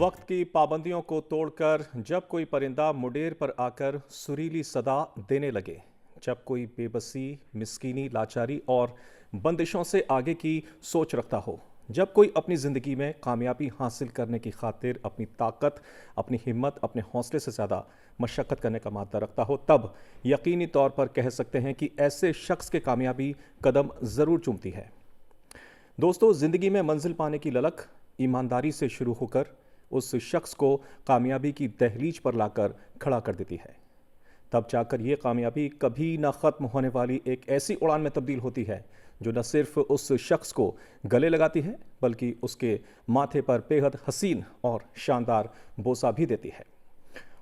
वक्त की पाबंदियों को तोड़कर जब कोई परिंदा मुडेर पर आकर सुरीली सदा देने लगे, जब कोई बेबसी, मिस्कीनी, लाचारी और बंदिशों से आगे की सोच रखता हो, जब कोई अपनी ज़िंदगी में कामयाबी हासिल करने की खातिर अपनी ताकत, अपनी हिम्मत, अपने हौसले से ज़्यादा मशक्क़त करने का मादा रखता हो, तब यकीनी तौर पर कह सकते हैं कि ऐसे शख्स के कामयाबी कदम ज़रूर चूमती है। दोस्तों, ज़िंदगी में मंजिल पाने की ललक ईमानदारी से शुरू होकर उस शख्स को कामयाबी की दहलीज पर लाकर खड़ा कर देती है। तब जाकर ये कामयाबी कभी ना ख़त्म होने वाली एक ऐसी उड़ान में तब्दील होती है जो न सिर्फ उस शख्स को गले लगाती है बल्कि उसके माथे पर बेहद हसीन और शानदार बोसा भी देती है।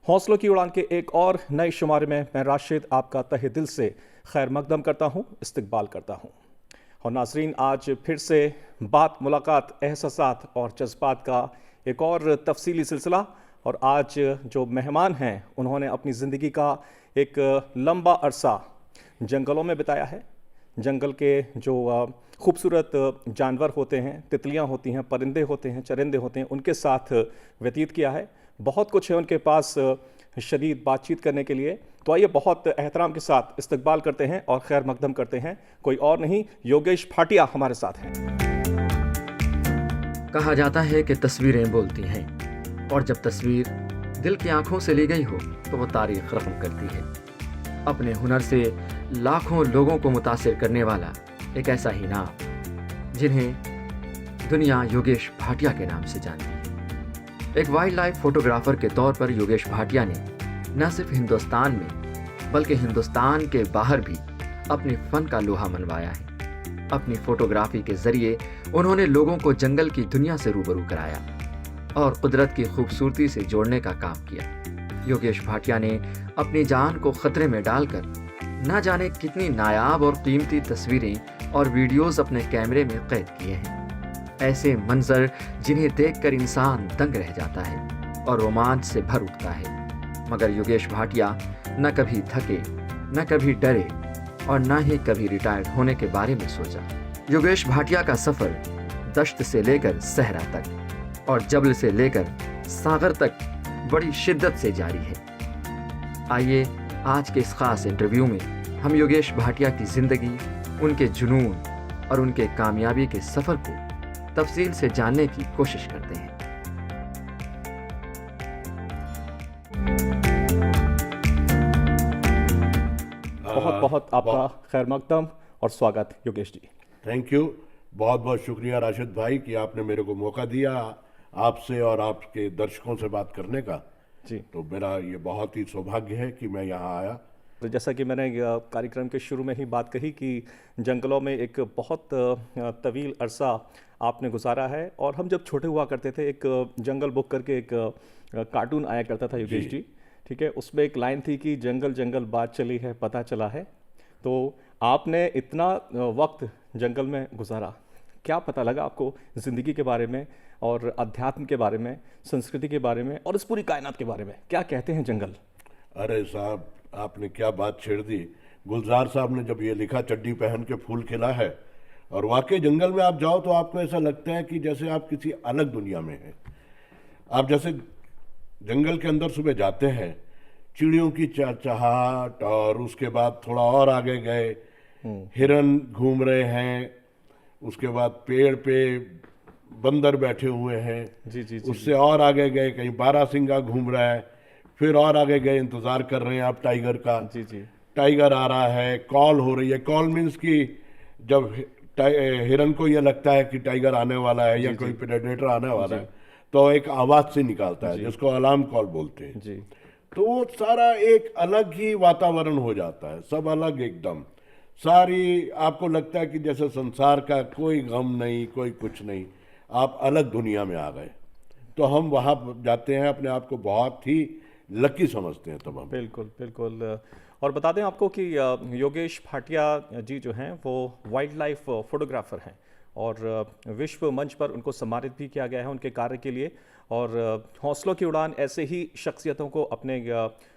हौसलों की उड़ान के एक और नए शुमारे में मैं राशिद आपका तहे दिल से खैर मकदम करता हूँ, इस्तकबाल करता हूँ। और नाज़रीन, आज फिर से बात, मुलाकात, एहसासात और जज्बात का एक और तफसीली सिलसिला। और आज जो मेहमान हैं उन्होंने अपनी ज़िंदगी का एक लंबा अरसा जंगलों में बिताया है। जंगल के जो खूबसूरत जानवर होते हैं, तितलियां होती हैं, परिंदे होते हैं, चरिंदे होते हैं, उनके साथ व्यतीत किया है। बहुत कुछ है उनके पास शदीद बातचीत करने के लिए। तो आइए बहुत एहतराम के साथ इस्तकबाल करते हैं और खैर मकदम करते हैं। कोई और नहीं, योगेश भाटिया हमारे साथ हैं। कहा जाता है कि तस्वीरें बोलती हैं, और जब तस्वीर दिल की आंखों से ली गई हो तो वो तारीख रकम करती है। अपने हुनर से लाखों लोगों को मुतासिर करने वाला एक ऐसा ही नाम जिन्हें दुनिया योगेश भाटिया के नाम से जानती है। एक वाइल्ड लाइफ फोटोग्राफर के तौर पर योगेश भाटिया ने न सिर्फ हिंदुस्तान में बल्कि हिंदुस्तान के बाहर भी अपने फन का लोहा मनवाया है। अपनी फोटोग्राफी के जरिए उन्होंने लोगों को जंगल की दुनिया से रूबरू कराया और कुदरत की खूबसूरती से जोड़ने का काम किया। योगेश भाटिया ने अपनी जान को खतरे में डालकर न जाने कितनी नायाब और कीमती तस्वीरें और वीडियोस अपने कैमरे में कैद किए हैं। ऐसे मंजर जिन्हें देखकर इंसान दंग रह जाता है और रोमांच से भर उठता है। मगर योगेश भाटिया न कभी थके, न कभी डरे और न ही कभी रिटायर्ड होने के बारे में सोचा। योगेश भाटिया का सफर दश्त से लेकर सहरा तक और जबल से लेकर सागर तक बड़ी शिद्दत से जारी है। आइए आज के इस खास इंटरव्यू में हम योगेश भाटिया की जिंदगी, उनके जुनून और उनके कामयाबी के सफर को तफसील से जानने की कोशिश करते हैं। बहुत बहुत आपका खैर मकदम और स्वागत योगेश जी। थैंक यू, बहुत बहुत शुक्रिया राशिद भाई कि आपने मेरे को मौका दिया आपसे और आपके दर्शकों से बात करने का। जी, तो मेरा ये बहुत ही सौभाग्य है कि मैं यहाँ आया। तो जैसा कि मैंने कार्यक्रम के शुरू में ही बात कही कि जंगलों में एक बहुत तवील अरसा आपने गुजारा है। और हम जब छोटे हुआ करते थे, एक जंगल बुक करके एक कार्टून आया करता था योगेश जी, ठीक है। उसमें एक लाइन थी कि जंगल जंगल बात चली है, पता चला है। तो आपने इतना वक्त जंगल में गुजारा, क्या पता लगा आपको ज़िंदगी के बारे में और अध्यात्म के बारे में, संस्कृति के बारे में और इस पूरी कायनात के बारे में? क्या कहते हैं जंगल? अरे साहब, आपने क्या बात छेड़ दी। गुलजार साहब ने जब ये लिखा चड्डी पहन के फूल खिला है, और वाकई जंगल में आप जाओ तो आपको ऐसा लगता है कि जैसे आप किसी अलग दुनिया में हैं। आप जैसे जंगल के अंदर सुबह जाते हैं, चिड़ियों की चहचहाहट, और उसके बाद थोड़ा और आगे गए हिरन घूम रहे हैं, उसके बाद पेड़ पे बंदर बैठे हुए हैं। जी। उससे और आगे गए कहीं बारहसिंगा घूम रहा है, फिर और आगे गए इंतजार कर रहे हैं आप टाइगर का। जी। टाइगर आ रहा है, कॉल हो रही है। कॉल मीन्स कि जब हिरन को ये लगता है कि टाइगर आने वाला है या कोई प्रेडेटर आने वाला है तो एक आवाज से निकालता है जिसको अलार्म कॉल बोलते हैं जी। तो वो सारा एक अलग ही वातावरण हो जाता है, सब अलग एकदम। सारी आपको लगता है कि जैसे संसार का कोई गम नहीं, कोई कुछ नहीं, आप अलग दुनिया में आ गए। तो हम वहाँ जाते हैं, अपने आप को बहुत ही लकी समझते हैं तब हम। बिल्कुल बिल्कुल। और बता दें आपको कि योगेश भाटिया जी जो हैं वो वाइल्ड लाइफ फोटोग्राफर हैं और विश्व मंच पर उनको सम्मानित भी किया गया है उनके कार्य के लिए। और हौसलों की उड़ान ऐसे ही शख्सियतों को अपने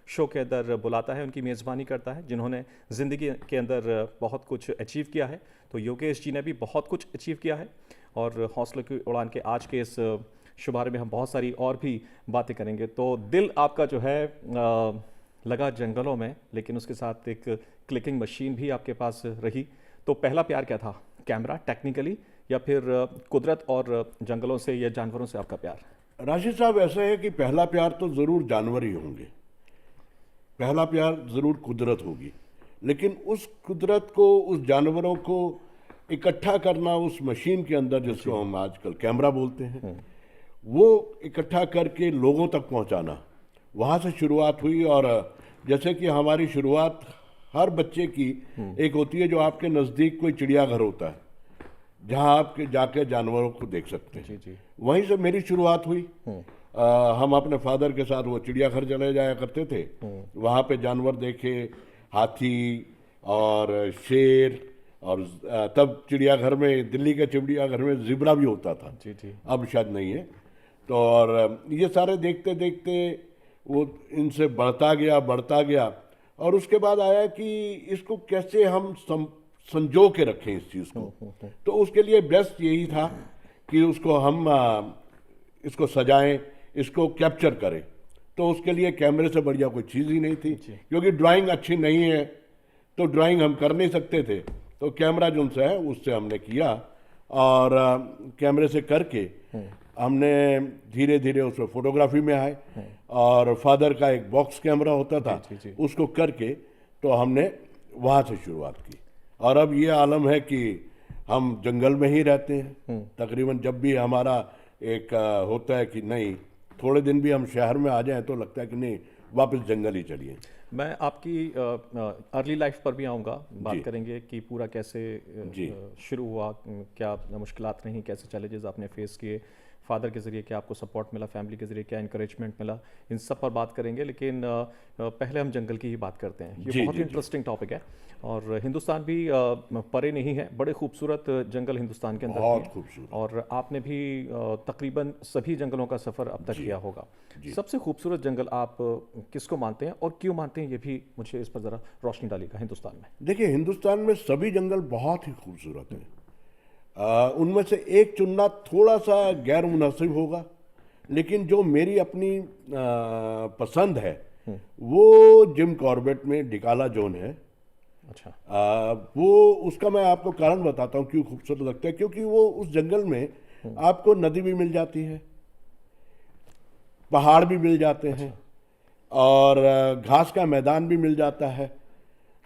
शो के अंदर बुलाता है, उनकी मेज़बानी करता है जिन्होंने ज़िंदगी के अंदर बहुत कुछ अचीव किया है। तो योगेश जी ने भी बहुत कुछ अचीव किया है और हौसलों की उड़ान के आज के इस शुमारे में हम बहुत सारी और भी बातें करेंगे। तो दिल आपका जो है लगा जंगलों में, लेकिन उसके साथ एक क्लिकिंग मशीन भी आपके पास रही। तो पहला प्यार क्या था, कैमरा टेक्निकली, या फिर कुदरत और जंगलों से या जानवरों से आपका प्यार? राशिद साहब, ऐसा है कि पहला प्यार तो ज़रूर जानवर ही होंगे, पहला प्यार ज़रूर कुदरत होगी, लेकिन उस कुदरत को, उस जानवरों को इकट्ठा करना उस मशीन के अंदर, जिसको हम आजकल कैमरा बोलते हैं, वो इकट्ठा करके लोगों तक पहुंचाना, वहाँ से शुरुआत हुई। और जैसे कि हमारी शुरुआत हर बच्चे की एक होती है, जो आपके नज़दीक कोई चिड़ियाघर होता है जहाँ आप जाके जानवरों को देख सकते हैं। जी। वहीं से मेरी शुरुआत हुई। हम अपने फादर के साथ वो चिड़ियाघर चले जाया करते थे, वहाँ पे जानवर देखे, हाथी और शेर, और तब चिड़ियाघर में, दिल्ली के चिड़ियाघर में ज़िब्रा भी होता था। जी। अब शायद नहीं है। तो और ये सारे देखते देखते वो इनसे बढ़ता गया, और उसके बाद आया कि इसको कैसे हम संजो के रखें इस चीज़ को। तो उसके लिए बेस्ट यही था कि उसको हम इसको सजाएं, इसको कैप्चर करें। तो उसके लिए कैमरे से बढ़िया कोई चीज़ ही नहीं थी, क्योंकि ड्राइंग अच्छी नहीं है तो ड्राइंग हम कर नहीं सकते थे। तो कैमरा जो उनसे है उससे हमने किया, और कैमरे से करके हमने धीरे धीरे उसमें फोटोग्राफी में आए। और फादर का एक बॉक्स कैमरा होता था, उसको करके तो हमने वहाँ से शुरुआत की। और अब ये आलम है कि हम जंगल में ही रहते हैं। तकरीबन जब भी हमारा एक होता है कि नहीं, थोड़े दिन भी हम शहर में आ जाएं तो लगता है कि नहीं, वापस जंगल ही चलिए। मैं आपकी अर्ली लाइफ पर भी आऊँगा, बात करेंगे कि पूरा कैसे शुरू हुआ, क्या मुश्किलात रहीं, कैसे चैलेंजेस आपने फेस किए, फादर के ज़रिए क्या आपको सपोर्ट मिला, फैमिली के ज़रिए क्या इंकरेजमेंट मिला, इन सब पर बात करेंगे। लेकिन पहले हम जंगल की ही बात करते हैं। ये बहुत ही इंटरेस्टिंग टॉपिक है, और हिंदुस्तान भी परे नहीं है, बड़े खूबसूरत जंगल हिंदुस्तान के अंदर बहुत हैं। खूबसूरत। और आपने भी तकरीबन सभी जंगलों का सफ़र अब तक किया होगा। सबसे खूबसूरत जंगल आप किसको मानते हैं और क्यों मानते हैं, ये भी मुझे इस पर ज़रा रोशनी डालिएगा हिंदुस्तान में। देखिए, हिंदुस्तान में सभी जंगल बहुत ही खूबसूरत हैं। उनमें से एक चुनना थोड़ा सा गैर मुनासिब होगा, लेकिन जो मेरी अपनी पसंद है वो जिम कॉर्बेट में डिकाला जोन है। अच्छा। वो उसका मैं आपको कारण बताता हूँ क्यों खूबसूरत लगता है। क्योंकि वो उस जंगल में आपको नदी भी मिल जाती है, पहाड़ भी मिल जाते हैं, और घास का मैदान भी मिल जाता है।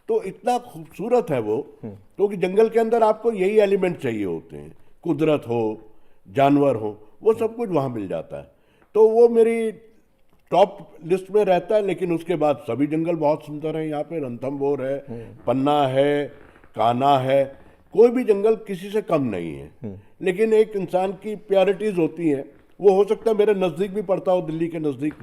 तो इतना खूबसूरत है वो, क्योंकि जंगल के अंदर आपको यही एलिमेंट चाहिए होते हैं, कुदरत हो, जानवर हो, वो सब कुछ वहाँ मिल जाता है। तो वो मेरी टॉप लिस्ट में रहता है। लेकिन उसके बाद सभी जंगल बहुत सुंदर हैं। यहाँ पे रणथंभौर है, पन्ना है, कान्हा है, कोई भी जंगल किसी से कम नहीं है। लेकिन एक इंसान की प्रायोरिटीज होती हैं। वो हो सकता है मेरे नज़दीक भी पड़ता हो, दिल्ली के नज़दीक,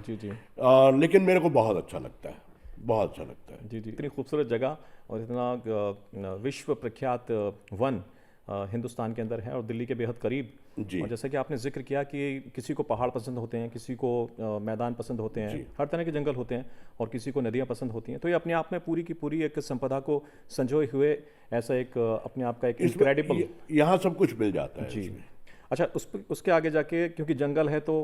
लेकिन मेरे को बहुत अच्छा लगता है, बहुत अच्छा लगता है। जी। इतनी खूबसूरत जगह और इतना विश्व प्रख्यात वन हिंदुस्तान के अंदर है, और दिल्ली के बेहद करीब। और जैसा कि आपने जिक्र किया कि किसी को पहाड़ पसंद होते हैं, किसी को मैदान पसंद होते हैं, हर तरह के जंगल होते हैं, और किसी को नदियाँ पसंद होती हैं। तो ये अपने आप में पूरी की पूरी एक संपदा को संजोए हुए ऐसा एक अपने आप का एक इनक्रेडिबल, यहाँ सब कुछ मिल जाता है। जी। अच्छा, उसके आगे जाके, क्योंकि जंगल है तो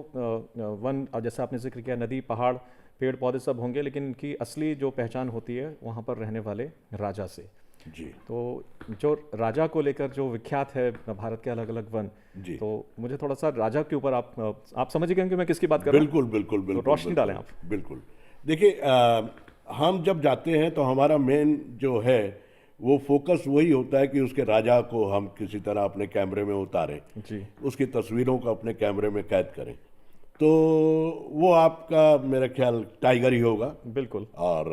वन, और जैसा आपने जिक्र किया, नदी, पहाड़, पेड़ पौधे सब होंगे, लेकिन इनकी असली जो पहचान होती है वहाँ पर रहने वाले राजा से। जी। तो जो राजा को लेकर जो विख्यात है भारत के अलग अलग वन, तो मुझे थोड़ा सा राजा के ऊपर आप समझ गए कि मैं किसकी बात कर रहा हूँ? बिल्कुल। तो रोशनी डालें आप। बिल्कुल। देखिए, हम जब जाते हैं तो हमारा मेन जो है वो फोकस वही होता है कि उसके राजा को हम किसी तरह अपने कैमरे में उतारें, उसकी तस्वीरों को अपने कैमरे में कैद करें। तो वो आपका मेरा ख्याल टाइगर ही होगा। बिल्कुल। और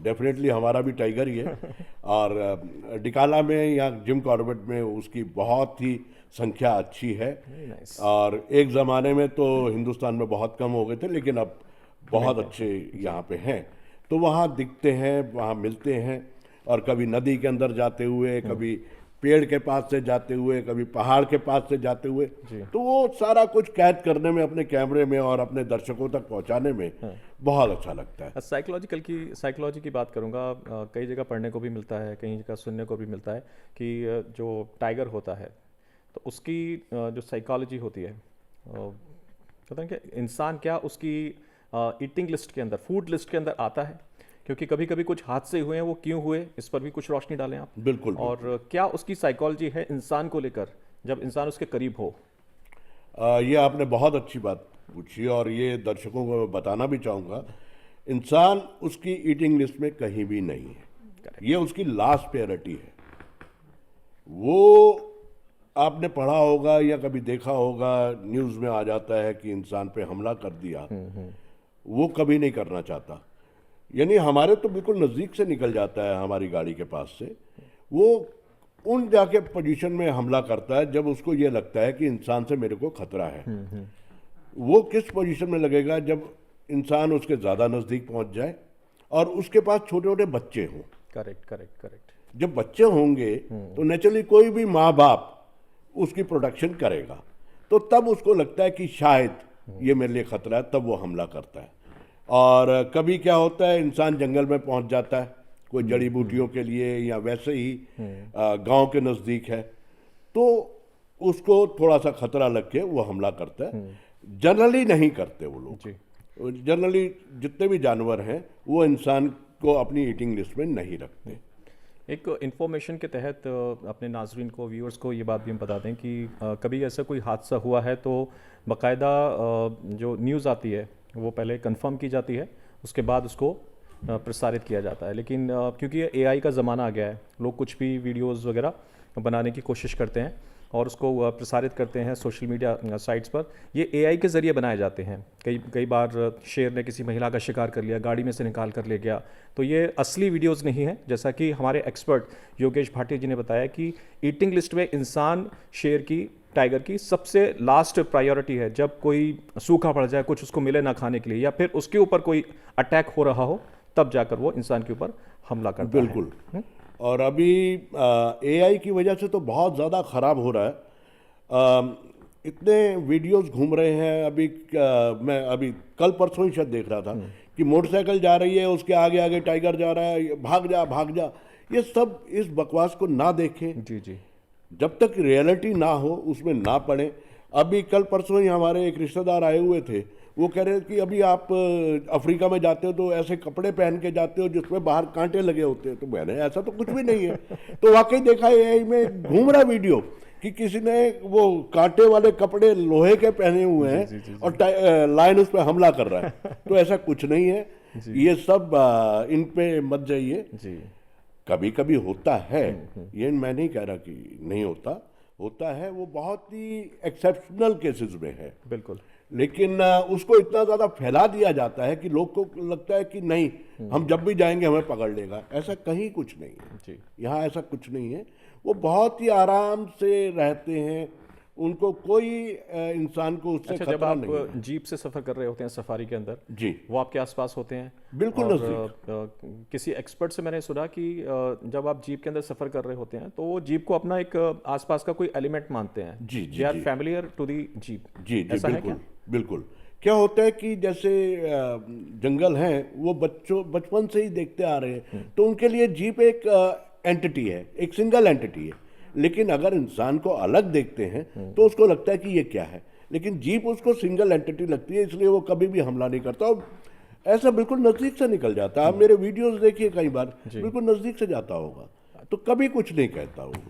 डेफिनेटली हमारा भी टाइगर ही है। और डिकाला में या जिम कॉर्बेट में उसकी बहुत ही संख्या अच्छी है। और एक ज़माने में तो हिंदुस्तान में बहुत कम हो गए थे, लेकिन अब बहुत अच्छे यहाँ पे हैं। तो वहाँ दिखते हैं, वहाँ मिलते हैं, और कभी नदी के अंदर जाते हुए, कभी पेड़ के पास से जाते हुए, कभी पहाड़ के पास से जाते हुए। तो वो सारा कुछ कैद करने में अपने कैमरे में और अपने दर्शकों तक पहुंचाने में बहुत अच्छा लगता है। साइकोलॉजी की बात करूंगा। कई जगह पढ़ने को भी मिलता है, कई जगह सुनने को भी मिलता है कि जो टाइगर होता है तो उसकी जो साइकोलॉजी होती है, कहते हैं कि इंसान क्या उसकी ईटिंग लिस्ट के अंदर, फूड लिस्ट के अंदर आता है? क्योंकि कभी कभी कुछ हादसे हुए हैं, वो क्यों हुए, इस पर भी कुछ रोशनी डालें आप। बिल्कुल। और क्या उसकी साइकोलॉजी है इंसान को लेकर जब इंसान उसके करीब हो? ये आपने बहुत अच्छी बात पूछी और ये दर्शकों को मैं बताना भी चाहूँगा, इंसान उसकी ईटिंग लिस्ट में कहीं भी नहीं है, ये उसकी लास्ट प्रायोरिटी है। वो आपने पढ़ा होगा या कभी देखा होगा, न्यूज़ में आ जाता है कि इंसान पे हमला कर दिया, वो कभी नहीं करना चाहता। यानी हमारे तो बिल्कुल नज़दीक से निकल जाता है हमारी गाड़ी के पास से, वो उन जाके पोजीशन में हमला करता है जब उसको ये लगता है कि इंसान से मेरे को खतरा है। वो किस पोजीशन में लगेगा? जब इंसान उसके ज़्यादा नज़दीक पहुंच जाए और उसके पास छोटे छोटे बच्चे हों। Correct correct correct. जब बच्चे होंगे तो नेचुरली कोई भी माँ बाप उसकी प्रोटेक्शन करेगा, तो तब उसको लगता है कि शायद ये मेरे लिए खतरा है, तब वो हमला करता है। और कभी क्या होता है, इंसान जंगल में पहुंच जाता है कोई जड़ी बूटियों के लिए, या वैसे ही गांव के नज़दीक है, तो उसको थोड़ा सा खतरा लग के वो हमला करता है। जनरली नहीं करते वो लोग। जनरली जितने भी जानवर हैं वो इंसान को अपनी ईटिंग लिस्ट में नहीं रखते। एक इन्फॉर्मेशन के तहत अपने नाजरीन को, व्यूअर्स को ये बात भी हम बता दें कि कभी ऐसा कोई हादसा हुआ है तो बाकायदा जो न्यूज़ आती है वो पहले कंफर्म की जाती है, उसके बाद उसको प्रसारित किया जाता है। लेकिन क्योंकि ये एआई का ज़माना आ गया है, लोग कुछ भी वीडियोज़ वगैरह बनाने की कोशिश करते हैं और उसको प्रसारित करते हैं सोशल मीडिया साइट्स पर। ये एआई के ज़रिए बनाए जाते हैं। कई बार शेर ने किसी महिला का शिकार कर लिया, गाड़ी में से निकाल कर ले गया, तो ये असली वीडियोस नहीं है। जैसा कि हमारे एक्सपर्ट योगेश भाटिया जी ने बताया कि ईटिंग लिस्ट में इंसान शेर की, टाइगर की सबसे लास्ट प्रायोरिटी है। जब कोई सूखा पड़ जाए, कुछ उसको मिले ना खाने के लिए, या फिर उसके ऊपर कोई अटैक हो रहा हो, तब जाकर वो इंसान के ऊपर हमला करता है। बिल्कुल। और अभी एआई की वजह से तो बहुत ज़्यादा ख़राब हो रहा है। इतने वीडियोस घूम रहे हैं। अभी मैं अभी कल परसों ही शायद देख रहा था कि मोटरसाइकिल जा रही है, उसके आगे आगे टाइगर जा रहा है, भाग जा भाग जा। ये सब इस बकवास को ना देखें। जी जी। जब तक रियलिटी ना हो उसमें ना पड़े। अभी कल परसों ही हमारे एक रिश्तेदार आए हुए थे, वो कह रहे कि अभी आप अफ्रीका में जाते हो तो ऐसे कपड़े पहन के जाते हो जिसमें बाहर कांटे लगे होते हैं। तो मैंने ऐसा तो कुछ भी नहीं है। तो वाकई देखा एआई में घूम रहा वीडियो कि किसी ने वो कांटे वाले कपड़े लोहे के पहने हुए हैं, जी, जी, जी, और लाइन उस पर हमला कर रहा है। तो ऐसा कुछ नहीं है। ये सब इन पे मत जाइए। कभी कभी होता है, ये मैं नहीं कह रहा कि नहीं होता, होता है। वो बहुत ही एक्सेप्शनल केसेस में है। बिल्कुल। लेकिन उसको इतना ज़्यादा फैला दिया जाता है कि लोग को लगता है कि नहीं, हम जब भी जाएंगे हमें पकड़ लेगा। ऐसा कहीं कुछ नहीं है जी। यहाँ ऐसा कुछ नहीं है। वो बहुत ही आराम से रहते हैं, उनको कोई इंसान को उससे अच्छा, खतरा जब नहीं है। आप जीप से सफ़र कर रहे होते हैं सफारी के अंदर जी, वो आपके आसपास होते हैं? बिल्कुल नज़दीक। किसी एक्सपर्ट से मैंने सुना कि जब आप जीप के अंदर सफ़र कर रहे होते हैं तो वो जीप को अपना एक आसपास का कोई एलिमेंट मानते हैं। जी जी, they are familiar to the jeep. जी जी, ऐसा है बिल्कुल क्या? बिल्कुल। क्या होता है कि जैसे जंगल हैं, वो बचपन से ही देखते आ रहे हैं, तो उनके लिए जीप एक एंटिटी है, एक सिंगल एंटिटी है। लेकिन अगर इंसान को अलग देखते हैं तो उसको लगता है कि ये क्या है, लेकिन जीप उसको सिंगल एंटिटी लगती है, इसलिए वो कभी भी हमला नहीं करता। और ऐसा बिल्कुल नज़दीक से निकल जाता है। आप मेरे वीडियोस देखिए, कई बार बिल्कुल नज़दीक से जाता होगा, तो कभी कुछ नहीं कहता वो।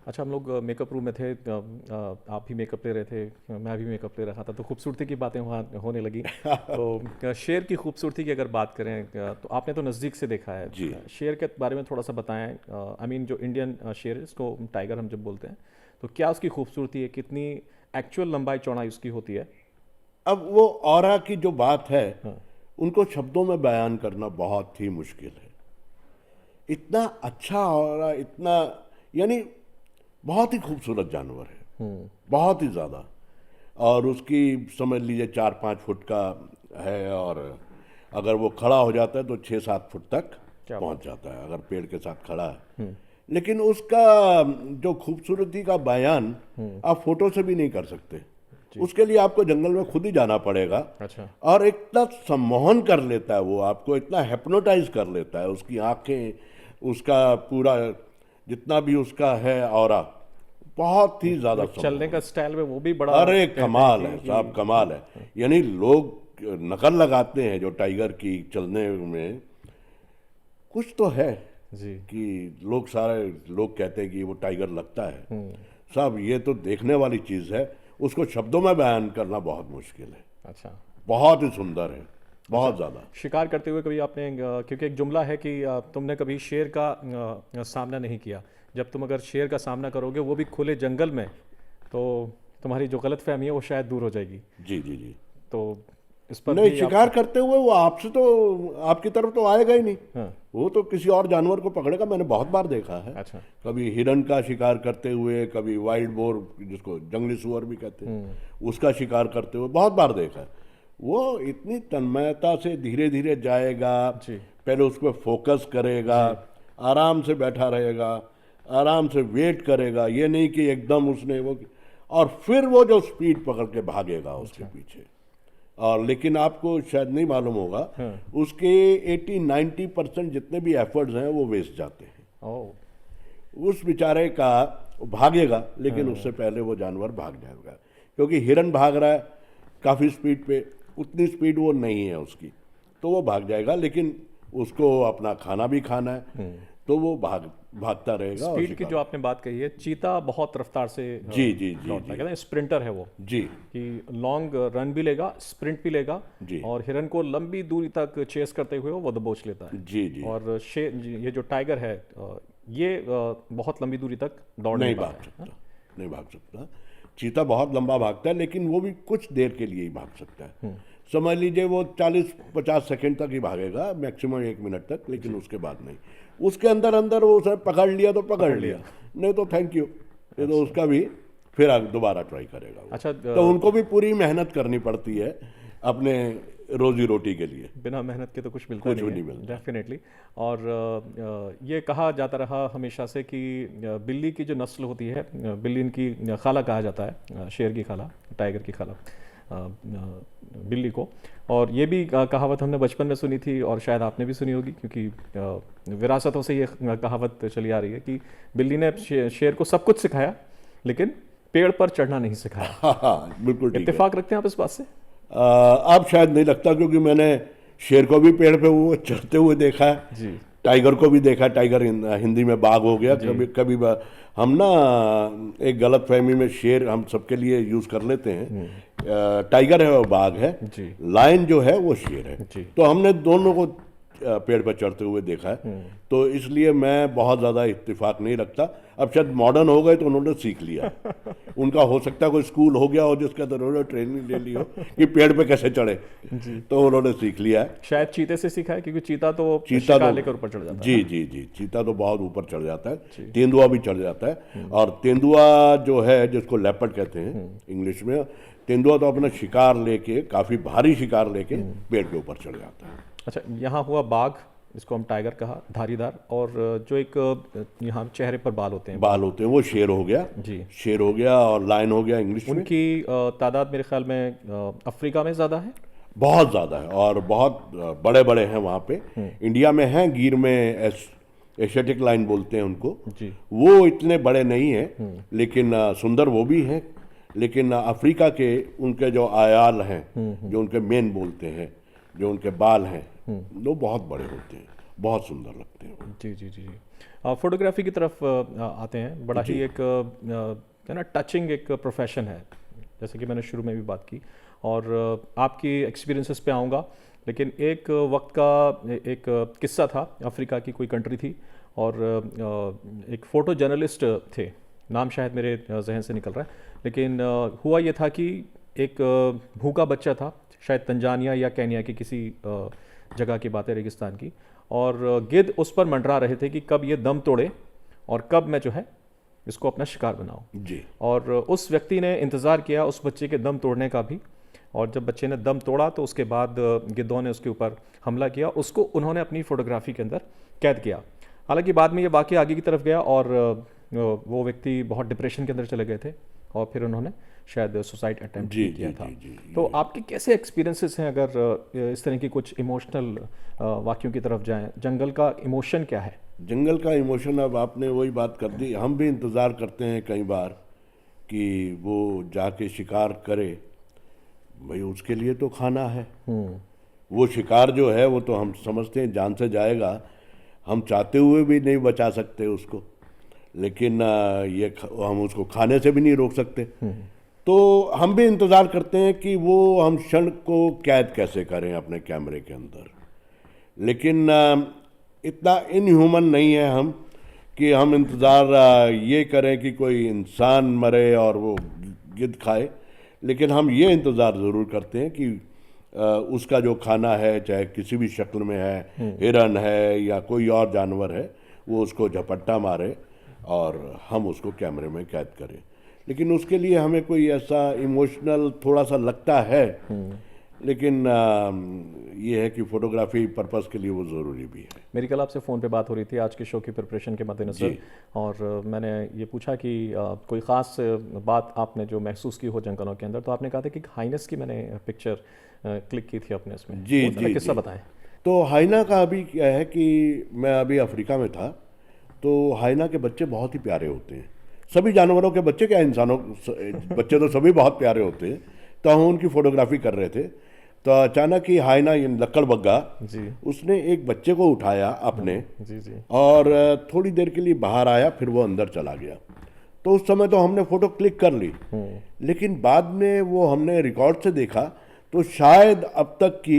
अच्छा, हम लोग मेकअप रूम में थे, आप भी मेकअप ले रहे थे, मैं भी मेकअप ले रहा था, तो खूबसूरती की बातें वहाँ होने लगी। तो शेर की खूबसूरती की अगर बात करें तो आपने तो नज़दीक से देखा है जी। शेर के बारे में थोड़ा सा बताएं। आई मीन जो इंडियन शेर है, इसको टाइगर हम जब बोलते हैं, तो क्या उसकी खूबसूरती है, कितनी एक्चुअल लंबाई चौड़ाई उसकी होती है? अब वो ऑरा की जो बात है, उनको शब्दों में बयान करना बहुत ही मुश्किल है। इतना अच्छा ऑरा, इतना यानी बहुत ही खूबसूरत जानवर है, बहुत ही ज़्यादा। और उसकी समझ लीजिए 4-5 फुट का है, और अगर वो खड़ा हो जाता है तो 6-7 फुट तक पहुंच जाता है, अगर पेड़ के साथ खड़ा है। लेकिन उसका जो खूबसूरती का बयान आप फोटो से भी नहीं कर सकते। उसके लिए आपको जंगल में खुद ही जाना पड़ेगा। अच्छा। और इतना सम्मोहन कर लेता है वो आपको, इतना हिप्नोटाइज कर लेता है। उसकी आंखें, उसका पूरा जितना भी उसका है ऑरा, बहुत ही ज्यादा संभव चलने का स्टाइल में वो भी बड़ा अरे कहते कमाल हैं है कि- साहब, कमाल है। यानी लोग नकल लगाते हैं जो टाइगर की चलने में, कुछ तो है जी कि लोग सारे लोग कहते हैं कि वो टाइगर लगता है। साहब ये तो देखने वाली चीज है, उसको शब्दों में बयान करना बहुत मुश्किल है। अच्छा। बहुत ही सुंदर है, बहुत ज्यादा। शिकार करते हुए कभी आपने क्योंकि एक जुमला है कि तुमने कभी शेर का सामना नहीं किया, जब तुम अगर शेर का सामना करोगे वो भी खुले जंगल में, तो तुम्हारी जो गलतफहमी है वो शायद दूर हो जाएगी। जी जी जी। तो इस पर नहीं, भी आप- शिकार करते हुए वो आपसे तो आपकी तरफ तो आएगा ही नहीं, हाँ, वो तो किसी और जानवर को पकड़ेगा। मैंने बहुत बार देखा है, अच्छा। कभी हिरन का शिकार करते हुए, कभी वाइल्ड बोर जिसको जंगली सुअर भी कहते हैं, उसका शिकार करते हुए बहुत बार देखा है। वो इतनी तन्मयता से धीरे धीरे जाएगा, जी। पहले उस पर फोकस करेगा, आराम से बैठा रहेगा, आराम से वेट करेगा, ये नहीं कि एकदम उसने वो, और फिर वो जो स्पीड पकड़ के भागेगा उसके पीछे। और लेकिन आपको शायद नहीं मालूम होगा, उसके 80-90% जितने भी एफर्ट्स हैं वो वेस्ट जाते हैं। ओह, उस बेचारे का भागेगा, लेकिन उससे पहले वो जानवर भाग जाएगा, क्योंकि हिरन भाग रहा है काफ़ी स्पीड पे, उतनी स्पीड वो नहीं है उसकी, तो वो भाग जाएगा। लेकिन उसको अपना खाना भी खाना है, तो वो भागता रहेगा। और स्पीड की शिकार- जो आपने बात कही है, चीता बहुत रफ्तार से जी जी जी दौड़ता है, जी कहते हैं स्प्रिंटर है वो, जी कि लॉन्ग रन भी लेगा, स्प्रिंट भी लेगा, जी। और हिरन को लंबी दूरी तक चेस करते हुए वो दबोच लेता है। जी जी। और ये जो टाइगर है ये बहुत लंबी दूरी तक दौड़ नहीं नहीं भाग पाता है। सकता, नहीं भाग सकता। चीता बहुत लंबा भागता है, लेकिन वो भी कुछ देर के लिए ही भाग सकता है। समझ लीजिए वो 40-50 सेकंड तक ही भागेगा, मैक्सिमम 1 मिनट तक, लेकिन उसके बाद नहीं। उसके अंदर अंदर वो उसे पकड़ लिया तो पकड़ लिया, नहीं तो थैंक यू, ये तो उसका भी फिर दोबारा ट्राई करेगा वो। अच्छा, तो उनको भी पूरी मेहनत करनी पड़ती है अपने रोजी रोटी के लिए। बिना मेहनत के तो कुछ मिलता कुछ भी नहीं नहीं है, मिलता। डेफिनेटली। और ये कहा जाता रहा हमेशा से कि बिल्ली की जो नस्ल होती है, बिल्ली इनकी खाला कहा जाता है, शेर की खाला, टाइगर की खाला बिल्ली को। और ये भी कहावत हमने बचपन में सुनी थी, और शायद आपने भी सुनी होगी, क्योंकि विरासतों से ये कहावत चली आ रही है कि बिल्ली ने शेर को सब कुछ सिखाया, लेकिन पेड़ पर चढ़ना नहीं सिखाया। हाँ, बिल्कुल ठीक है। इत्तेफाक रखते हैं आप इस बात से? अब शायद नहीं लगता, क्योंकि मैंने शेर को भी पेड़ पे वो चढ़ते हुए देखा है, जी टाइगर को भी देखा। टाइगर हिंदी में बाघ हो गया, कभी कभी हम ना एक गलत फहमी में शेर हम सबके लिए यूज कर लेते हैं। टाइगर है वो बाघ है, जी लायन जो है वो शेर है। जी। तो हमने दोनों को पेड़ पर चढ़ते हुए देखा है, तो इसलिए मैं बहुत ज़्यादा इत्तेफाक नहीं रखता। अब शायद मॉडर्न हो गए तो उन्होंने सीख लिया। उनका हो सकता है कोई स्कूल हो गया हो जिसके अंदर उन्होंने ट्रेनिंग ले ली हो कि पेड़ पे कैसे चढ़े, तो उन्होंने सीख लिया है। शायद चीते से सीखा है, क्योंकि चीता तो चीता शिकार तो लेकर ऊपर चढ़ जाता है। जी जी जी, चीता तो बहुत ऊपर चढ़ जाता है, तेंदुआ भी चढ़ जाता है। और तेंदुआ जो है, जिसको लेपर्ड कहते हैं इंग्लिश में, तेंदुआ तो अपना शिकार लेके, काफी भारी शिकार लेके पेड़ के ऊपर चढ़ जाता है। अच्छा, यहाँ हुआ बाघ, जिसको हम टाइगर कहा, धारीदार, और जो एक यहाँ चेहरे पर बाल होते हैं, बाल होते हैं, वो शेर हो गया। जी। शेर हो गया और लायन हो गया इंग्लिश में। उनकी तादाद मेरे ख्याल में अफ्रीका में ज़्यादा है। बहुत ज्यादा है, और बहुत बड़े बड़े हैं वहाँ पे। इंडिया में हैं, गिर में एशियाटिक लाइन बोलते हैं उनको। जी वो इतने बड़े नहीं हैं, लेकिन सुंदर वो भी हैं। लेकिन अफ्रीका के उनके जो आयाल हैं, जो उनके मेन बोलते हैं, जो उनके बाल हैं, वो बहुत बड़े होते हैं, बहुत सुंदर लगते हैं वो। जी जी जी जी। फोटोग्राफी की तरफ आते हैं। बड़ा ही एक है ना, टचिंग एक प्रोफेशन है, जैसे कि मैंने शुरू में भी बात की, और आपकी एक्सपीरियंसेस पे आऊँगा। लेकिन एक वक्त का एक किस्सा था, अफ्रीका की कोई कंट्री थी, और एक फ़ोटो जर्नलिस्ट थे, नाम शायद मेरे जहन से निकल रहा है, लेकिन हुआ ये था कि एक भूखा बच्चा था, शायद तंजानिया या केन्या की किसी जगह की बात है, रेगिस्तान की, और गिद्ध उस पर मंडरा रहे थे कि कब ये दम तोड़े और कब मैं जो है इसको अपना शिकार बनाऊं। जी। और उस व्यक्ति ने इंतज़ार किया उस बच्चे के दम तोड़ने का भी, और जब बच्चे ने दम तोड़ा तो उसके बाद गिद्धों ने उसके ऊपर हमला किया, उसको उन्होंने अपनी फ़ोटोग्राफी के अंदर कैद किया। हालांकि बाद में ये वाक़या आगे की तरफ गया, और वो व्यक्ति बहुत डिप्रेशन के अंदर चले गए थे, और फिर उन्होंने शायद सुसाइड अटेम्प्ट जी किया जी था। जी जी। तो आपके कैसे एक्सपीरियंसेस हैं, अगर इस तरह की कुछ इमोशनल वाक्यों की तरफ जाएं? जंगल का इमोशन क्या है? जंगल का इमोशन, अब आपने वही बात कर दी। हम भी इंतज़ार करते हैं कई बार कि वो जाके शिकार करे, भाई उसके लिए तो खाना है। वो शिकार जो है वो तो हम समझते हैं जान से जाएगा, हम चाहते हुए भी नहीं बचा सकते उसको, लेकिन हम उसको खाने से भी नहीं रोक सकते। तो हम भी इंतज़ार करते हैं कि वो हम क्षण को कैद कैसे करें अपने कैमरे के अंदर। लेकिन इतना इनह्यूमन नहीं है हम कि हम इंतज़ार ये करें कि कोई इंसान मरे और वो गिद्ध खाए, लेकिन हम ये इंतज़ार ज़रूर करते हैं कि उसका जो खाना है, चाहे किसी भी शक्ल में है, हिरन है या कोई और जानवर है, वो उसको झपट्टा मारे और हम उसको कैमरे में कैद करें। लेकिन उसके लिए हमें कोई ऐसा इमोशनल थोड़ा सा लगता है, लेकिन ये है कि फोटोग्राफी पर्पस के लिए वो ज़रूरी भी है। मेरी कल आपसे फ़ोन पे बात हो रही थी आज के शो की प्रिपरेशन के मद्देनज़र, और मैंने ये पूछा कि कोई ख़ास बात आपने जो महसूस की हो जंगलों के अंदर, तो आपने कहा था कि हाइनस की मैंने पिक्चर क्लिक की थी अपने इसमें। जी वो जी किस्सा जी। बताएं। तो हाइना का अभी क्या है कि मैं अभी अफ्रीका में था, तो हाइना के बच्चे बहुत ही प्यारे होते हैं। सभी जानवरों के बच्चे क्या, इंसानों बच्चे तो सभी बहुत प्यारे होते हैं। तो हम उनकी फोटोग्राफी कर रहे थे, तो अचानक ही हाइना लक्कड़बग्गा जी उसने एक बच्चे को उठाया अपने, जी जी। और थोड़ी देर के लिए बाहर आया, फिर वो अंदर चला गया। तो उस समय तो हमने फोटो क्लिक कर ली, लेकिन बाद में वो हमने रिकॉर्ड से देखा तो शायद अब तक की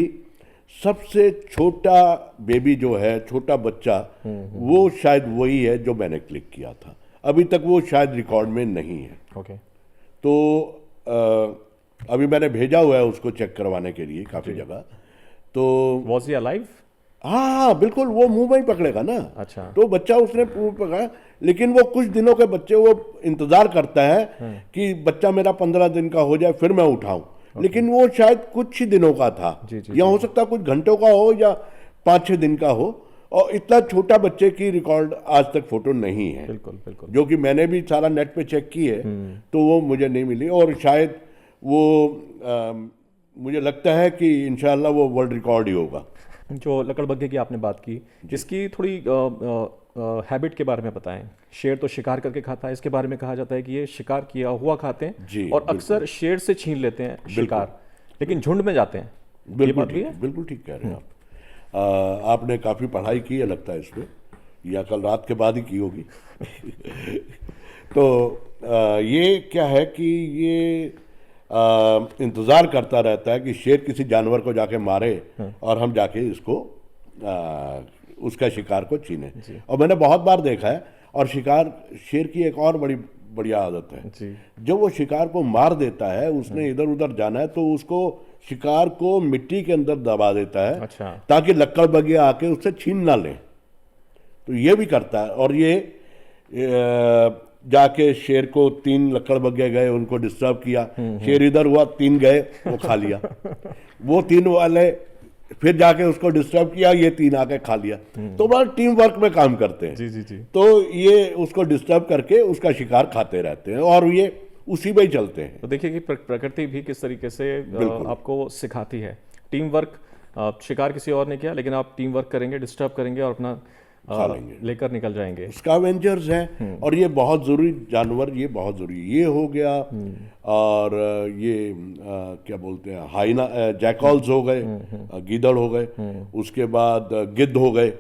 सबसे छोटा बेबी जो है, छोटा बच्चा, वो शायद वही है जो मैंने क्लिक किया था। अभी तक वो शायद रिकॉर्ड में नहीं है। ओके। तो अभी मैंने भेजा हुआ है उसको चेक करवाने के लिए काफ़ी जगह। तो वॉज ही अलाइव? हाँ बिल्कुल, वो मुंह में ही पकड़ेगा ना। अच्छा। तो बच्चा उसने मुंह पकड़ा, लेकिन वो कुछ दिनों के बच्चे वो इंतजार करता है कि बच्चा मेरा 15 दिन का हो जाए फिर मैं उठाऊं, लेकिन वो शायद कुछ ही दिनों का था, या हो सकता कुछ घंटों का हो या 5-6 दिन का हो, और इतना छोटा बच्चे की रिकॉर्ड आज तक फोटो नहीं है। बिल्कुल बिल्कुल। जो कि मैंने भी सारा नेट पे चेक की है, तो वो मुझे नहीं मिली, और शायद वो मुझे लगता है कि इंशाल्लाह वो वर्ल्ड रिकॉर्ड ही होगा। जो लकड़बग्गे की आपने बात की, इसकी थोड़ी हैबिट के बारे में बताएं। शेर तो शिकार करके खाता है, इसके बारे में कहा जाता है कि ये शिकार किया हुआ खाते हैं, जी, और अक्सर शेर से छीन लेते हैं शिकार, लेकिन झुंड में जाते हैं। ये बिल्कुल बात भी है? बिल्कुल ठीक कह रहे हैं आप। आपने काफ़ी पढ़ाई की है लगता है इस पे, या कल रात के बाद ही की होगी। तो ये क्या है कि ये इंतज़ार करता रहता है कि शेर किसी जानवर को जाके मारे और हम जाके इसको उसका शिकार को छीने। और मैंने बहुत बार देखा है, और शेर की एक और बड़ी बढ़िया आदत है, जी जब वो शिकार को मार देता है, उसने इधर उधर जाना है, तो उसको शिकार को मिट्टी के अंदर दबा देता है, अच्छा। ताकि लक्कड़बग्गे आके उससे छीन ना लें। तो ये भी करता है, और ये जाके शेर को 3 लक्कड़बग्गे गए, उनको डिस्टर्ब किया, शेर इधर हुआ, 3 गए, वो खा लिया। वो 3 वाले फिर जाके उसको डिस्टर्ब किया, ये 3 आके खा लिया। तो बड़ा टीम वर्क में काम करते हैं। जी जी जी। तो ये उसको डिस्टर्ब करके उसका शिकार खाते रहते हैं, और ये उसी में ही चलते हैं। तो देखिए कि प्रकृति भी किस तरीके से आपको सिखाती है टीम वर्क। शिकार किसी और ने किया, लेकिन आप टीम वर्क करेंगे, डिस्टर्ब करेंगे और अपना खा लेंगे, लेकर निकल जाएंगे। स्कैवेंजर्स हैं, और ये बहुत ज़रूरी जानवर, ये बहुत ज़रूरी, ये हो गया। और ये क्या बोलते हैं, हाइना, जैकॉल्स हो गए, गीदड़ हो गए, उसके बाद गिद्ध हो गए।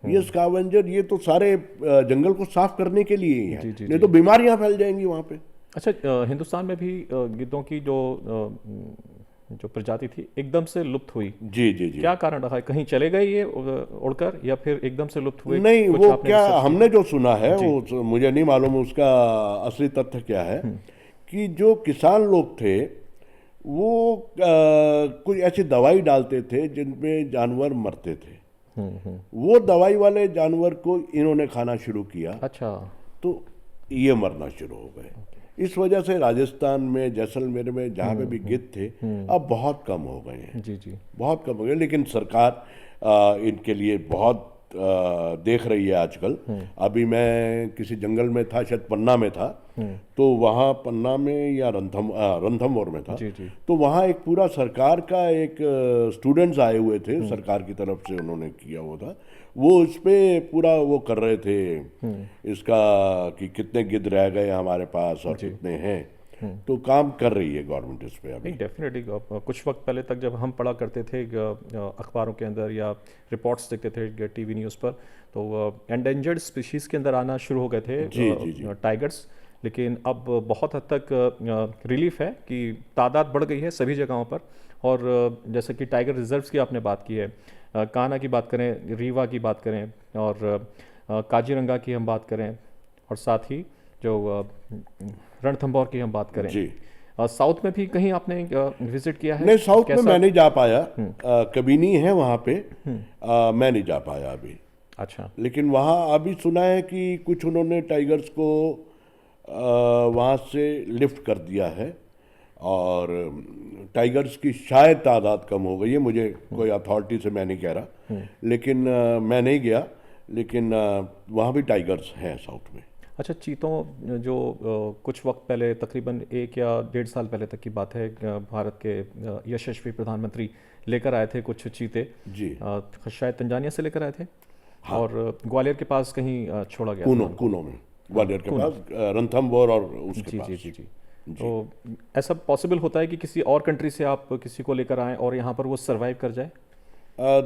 ये स्कैवेंजर, ये तो सारे जंगल को साफ करने के लिए ही हैं, नहीं तो बीमारियां फैल जाएंगी वहाँ पे। अच्छा, हिंदुस्तान में भी गिद्धों की जो प्रजाति थी एकदम से लुप्त हुई। जी जी जी। क्या कारण रहा है? कहीं चले गए ये उड़कर, या फिर एकदम से लुप्त हुए? नहीं, कुछ वो आपने क्या, research हमने जो सुना है वो मुझे नहीं मालूम उसका असली तथ्य क्या है, कि जो किसान लोग थे वो कुछ ऐसी दवाई डालते थे जिनमें जानवर मरते थे। वो दवाई वाले जानवर को इन्होंने खाना शुरू किया, अच्छा। तो ये मरना शुरू हो गए। इस वजह से राजस्थान में, जैसलमेर में, जहाँ पे भी गिद्ध थे, अब बहुत कम हो गए हैं। जी जी। बहुत कम हो गए, लेकिन सरकार इनके लिए बहुत देख रही है आजकल। अभी मैं किसी जंगल में था, शायद पन्ना में था, तो वहाँ पन्ना में या रणथंभौर में था, जी जी। तो वहाँ एक पूरा सरकार का एक स्टूडेंट्स आए हुए थे, सरकार की तरफ से उन्होंने किया हुआ था। वो इस पे पूरा वो कर रहे थे इसका, कि कितने गिद्ध रह गए हमारे पास और कितने हैं। तो काम कर रही है गवर्नमेंट इस पे अभी। नहीं, डेफिनेटली कुछ वक्त पहले तक जब हम पढ़ा करते थे अखबारों के अंदर या रिपोर्ट्स देखते थे टीवी न्यूज़ पर, तो एंडेंजर्ड स्पीशीज़ के अंदर आना शुरू हो गए थे टाइगर्स। लेकिन अब बहुत हद तक रिलीफ है कि तादाद बढ़ गई है सभी जगहों पर। और जैसे कि टाइगर रिजर्व्स की आपने बात की है, कान्हा की बात करें, रीवा की बात करें, और काजीरंगा की हम बात करें, और साथ ही जो रणथंभौर की हम बात करें जी। साउथ में भी कहीं आपने विजिट किया है? नहीं, साउथ में मैं नहीं जा पाया, कभी नहीं है वहाँ पे, मैं नहीं जा पाया अभी। अच्छा। लेकिन वहाँ अभी सुना है कि कुछ उन्होंने टाइगर्स को वहाँ से लिफ्ट कर दिया है और टाइगर्स की शायद तादाद कम हो गई है। मुझे कोई अथॉरिटी से मैं नहीं कह रहा, लेकिन मैं नहीं गया, लेकिन वहाँ भी टाइगर्स हैं साउथ में। अच्छा, चीतों जो कुछ वक्त पहले, तकरीबन 1 या 1.5 साल पहले तक की बात है, भारत के यशस्वी प्रधानमंत्री लेकर आए थे कुछ चीते जी। शायद तंजानिया से लेकर आए थे। हाँ। और ग्वालियर के पास कहीं छोड़ा गया कूनो में, ग्वालियर के पास, रणथंभौर और उसके पास। जी। तो ऐसा पॉसिबल होता है कि किसी और कंट्री से आप किसी को लेकर आएँ और यहाँ पर वो सर्वाइव कर जाए?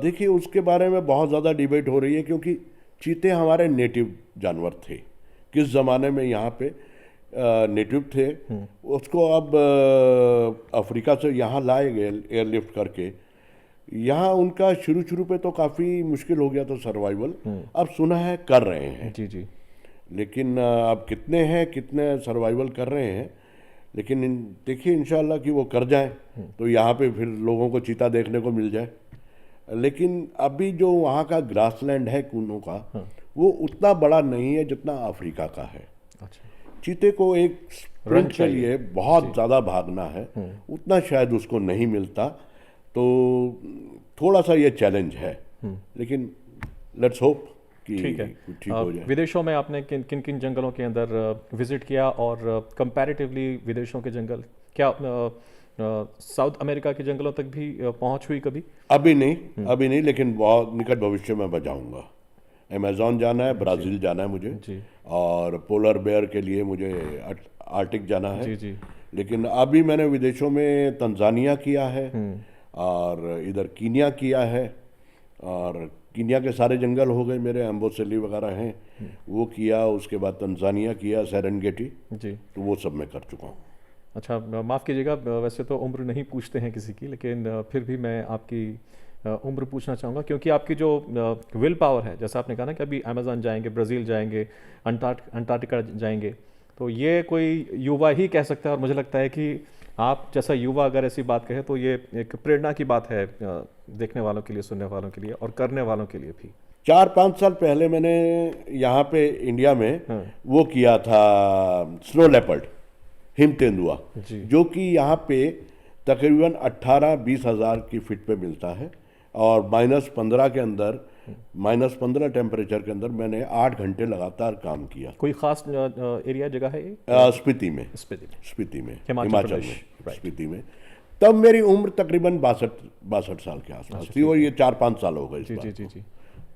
देखिए, उसके बारे में बहुत ज़्यादा डिबेट हो रही है, क्योंकि चीते हमारे नेटिव जानवर थे। किस ज़माने में यहाँ पे नेटिव थे, उसको अब अफ्रीका से यहाँ लाए गए एयरलिफ्ट करके। यहाँ उनका शुरू पे तो काफ़ी मुश्किल हो गया था सर्वाइवल, अब सुना है कर रहे हैं। जी। लेकिन अब कितने सर्वाइवल कर रहे हैं, लेकिन देखिए इंशाल्लाह कि वो कर जाएं तो यहाँ पे फिर लोगों को चीता देखने को मिल जाए। लेकिन अभी जो वहाँ का ग्रासलैंड है कूनो का, वो उतना बड़ा नहीं है जितना अफ्रीका का है। अच्छा। चीते को एक स्प्रिंट के लिए बहुत ज़्यादा भागना है, उतना शायद उसको नहीं मिलता, तो थोड़ा सा ये चैलेंज है। लेकिन लेट्स होप कि ठीक है। ठीक हो जाए। विदेशों में आपने किन किन जंगलों के अंदर विजिट किया, और कंपैरेटिवली विदेशों के जंगल, क्या साउथ अमेरिका के जंगलों तक भी पहुंच हुई कभी? अभी नहीं, लेकिन बहुत निकट भविष्य में बजाऊंगा। अमेज़न जाना है, ब्राज़ील जाना है मुझे जी। और पोलर बेयर के लिए मुझे आर्टिक जाना है। जी। लेकिन अभी मैंने विदेशों में तंजानिया किया है और इधर कीनिया किया है, और कीनिया के सारे जंगल हो गए मेरे, एम्बोसेली वगैरह हैं, वो किया। उसके बाद तंजानिया किया, सेरेंगेटी जी, तो वो सब मैं कर चुका हूँ। अच्छा, माफ़ कीजिएगा, वैसे तो उम्र नहीं पूछते हैं किसी की, लेकिन फिर भी मैं आपकी उम्र पूछना चाहूँगा, क्योंकि आपकी जो विल पावर है, जैसा आपने कहा ना कि अभी अमेज़न जाएंगे, ब्राज़ील जाएंगे, अंटार्कटिका जाएंगे, तो ये कोई युवा ही कह सकता है। और मुझे लगता है कि आप जैसा युवा अगर ऐसी बात कहे तो ये एक प्रेरणा की बात है, देखने वालों के लिए, सुनने वालों के लिए और करने वालों के लिए भी। 4-5 साल पहले मैंने यहाँ पे इंडिया में वो किया था, स्नो लेपर्ड, हिम तेंदुआ, जो कि यहाँ पे तकरीबन 18-20 हज़ार की फीट पे मिलता है, और -15 के अंदर, -15 टेम्परेचर के अंदर मैंने 8 घंटे लगातार काम किया। कोई खास एरिया, जगह है ये? स्पीति में, हिमाचल में, स्पीति में। तब मेरी उम्र तकरीबन 62 साल के आसपास थी, और ये 4-5 साल हो गए जी।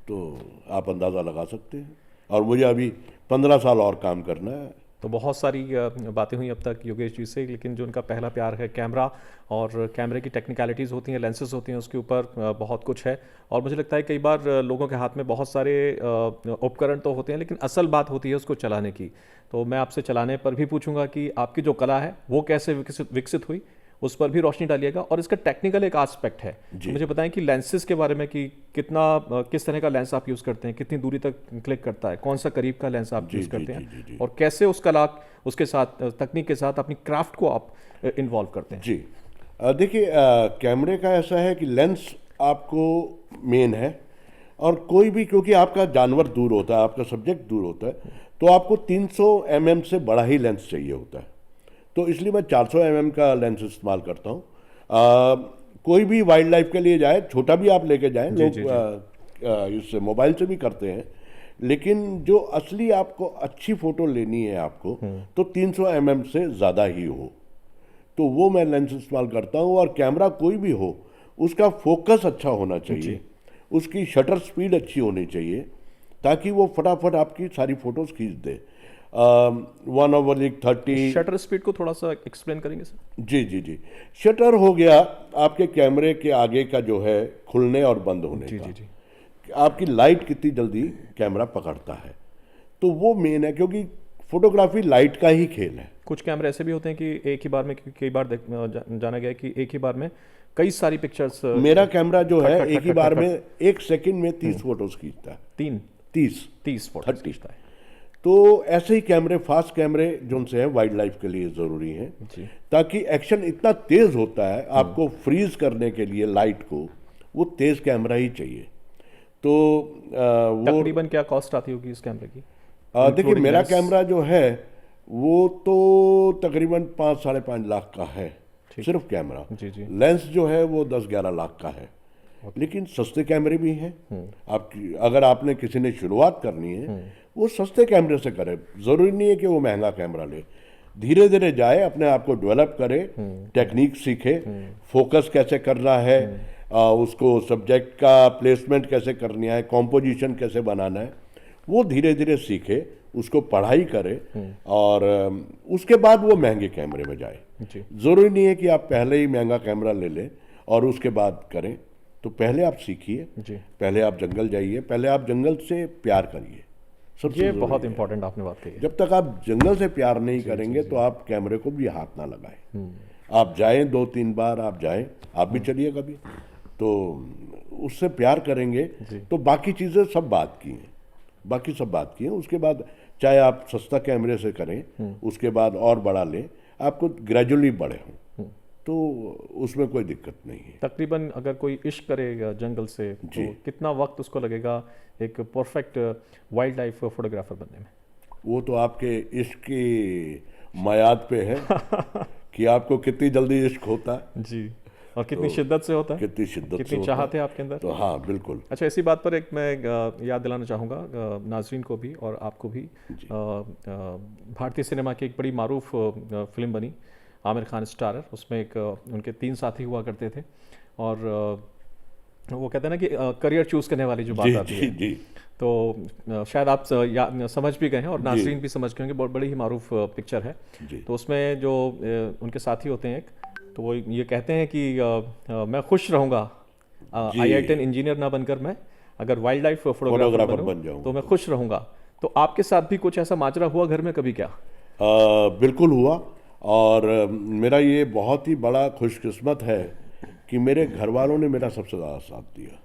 तो आप अंदाज़ा लगा सकते हैं, और मुझे अभी 15 साल और काम करना है। तो बहुत सारी बातें हुई अब तक योगेश जी से, लेकिन जो उनका पहला प्यार है कैमरा, और कैमरे की टेक्निकलिटीज़ होती हैं, लेंसेज होती हैं, उसके ऊपर बहुत कुछ है। और मुझे लगता है कई बार लोगों के हाथ में बहुत सारे उपकरण तो होते हैं, लेकिन असल बात होती है उसको चलाने की। तो मैं आपसे चलाने पर भी पूछूंगा कि आपकी जो कला है वो कैसे विकसित हुई, उस पर भी रोशनी डालिएगा। और इसका टेक्निकल एक एस्पेक्ट है, तो मुझे बताएं कि लेंसेज के बारे में, कि किस तरह का लेंस आप यूज़ करते हैं, कितनी दूरी तक क्लिक करता है, कौन सा करीब का लेंस आप यूज़ करते हैं, और कैसे उस कला, उसके साथ तकनीक के साथ अपनी क्राफ्ट को आप इन्वॉल्व करते हैं। जी, देखिए, कैमरे का ऐसा है कि लेंस आपको मेन है, और कोई भी, क्योंकि आपका जानवर दूर होता है, आपका सब्जेक्ट दूर होता है, तो आपको 300 mm से बड़ा ही लेंस चाहिए होता है। तो इसलिए मैं 400 mm का लेंस इस्तेमाल करता हूँ। कोई भी वाइल्ड लाइफ के लिए जाए, छोटा भी आप लेके जाएं, लोग इससे मोबाइल से भी करते हैं, लेकिन जो असली आपको अच्छी फ़ोटो लेनी है आपको, तो 300 mm से ज़्यादा ही हो, तो वो मैं लेंस इस्तेमाल करता हूँ। और कैमरा कोई भी हो, उसका फोकस अच्छा होना चाहिए, उसकी शटर स्पीड अच्छी होनी चाहिए, ताकि वो फटाफट आपकी सारी फ़ोटोज़ खींच दे। 1/30। शटर स्पीड को थोड़ा सा एक्सप्लेन करेंगे सर? जी जी जी। शटर हो गया आपके कैमरे के आगे का जो है खुलने और बंद होने जी का। जी जी। आपकी लाइट कितनी जल्दी कैमरा पकड़ता है, तो वो मेन है, क्योंकि फोटोग्राफी लाइट का ही खेल है। कुछ कैमरे ऐसे भी होते हैं कि एक ही बार में, कई बार जाना गया है कि एक ही बार में कई सारी पिक्चर्स। मेरा कैमरा जो है खट, एक ही खट, बार खट, में 1 सेकंड में 30 फोटोज खींचता है। 30 30 फोटो 30। खींचता है। तो ऐसे ही कैमरे, फास्ट कैमरे जो उनसे हैं वाइल्ड लाइफ के लिए ज़रूरी हैं, जी। ताकि एक्शन इतना तेज़ होता है, आपको फ्रीज करने के लिए लाइट को वो तेज़ कैमरा ही चाहिए। तो वो तकरीबन क्या कॉस्ट आती होगी इस कैमरे की? देखिए Including मेरा lens? कैमरा जो है वो तो तकरीबन 5-5.5 लाख का है, सिर्फ कैमरा। जी जी। लेंस जो है वो 10-11 लाख का है। लेकिन सस्ते कैमरे भी हैं। आपकी अगर आपने किसी ने शुरुआत करनी है वो सस्ते कैमरे से करे, ज़रूरी नहीं है कि वो महंगा कैमरा ले। धीरे धीरे जाए, अपने आप को डेवलप करे, टेक्निक सीखे, फोकस कैसे करना है, उसको सब्जेक्ट का प्लेसमेंट कैसे करनी है, कॉम्पोजिशन कैसे बनाना है, वो धीरे धीरे सीखे, उसको पढ़ाई करे और उसके बाद वो महंगे कैमरे में जाए। जी। ज़रूरी नहीं है कि आप पहले ही महंगा कैमरा ले लें और उसके बाद करें। तो पहले आप सीखिए, जी। पहले आप जंगल जाइए, पहले आप जंगल से प्यार करिए। सबसे ये ज़रूरी बहुत है। इंपॉर्टेंट आपने बात कही है। जब तक आप जंगल से प्यार नहीं करेंगे तो आप कैमरे को भी हाथ ना लगाएं। आप जाएं 2-3 बार, आप जाएं, आप भी चलिए कभी, तो उससे प्यार करेंगे तो बाकी चीज़ें सब बात की हैं, बाकी सब बात की हैं। उसके बाद चाहे आप सस्ता कैमरे से करें, उसके बाद और बड़ा लें, आपको ग्रेजुअली बड़े हों तो उसमें कोई दिक्कत नहीं है। तकरीबन अगर कोई इश्क करेगा जंगल से तो कितना वक्त उसको लगेगा एक परफेक्ट वाइल्ड लाइफ फोटोग्राफर बनने में? वो तो आपके इश्क की मयाद पे है कि आपको कितनी जल्दी इश्क होता है, जी। और कितनी शिद्दत से होता है, कितनी शिद्दत से कितनी होता चाहत है आपके अंदर। तो हाँ बिल्कुल। अच्छा, इसी बात पर एक मैं याद दिलाना चाहूँगा नाजरीन को भी और आपको भी। भारतीय सिनेमा की एक बड़ी मारूफ फिल्म बनी, आमिर खान स्टारर। उसमें एक उनके 3 साथी हुआ करते थे और वो कहते हैं ना कि करियर चूज़ करने वाली जो बात आती है, जी। तो शायद आप समझ भी गए हैं और नाजरीन भी समझ गए होंगे। बहुत बड़ी ही मारूफ पिक्चर है। तो उसमें जो उनके साथी होते हैं एक, तो वो ये कहते हैं कि मैं खुश रहूँगा IITN इंजीनियर ना बनकर, मैं अगर वाइल्ड लाइफ फोटोग्राफर बन जाऊँ तो मैं खुश रहूँगा। तो आपके साथ भी कुछ ऐसा माजरा हुआ घर में कभी क्या? बिल्कुल हुआ, और मेरा ये बहुत ही बड़ा खुशकिस्मत है कि मेरे घर वालों ने मेरा सबसे ज़्यादा साथ दिया,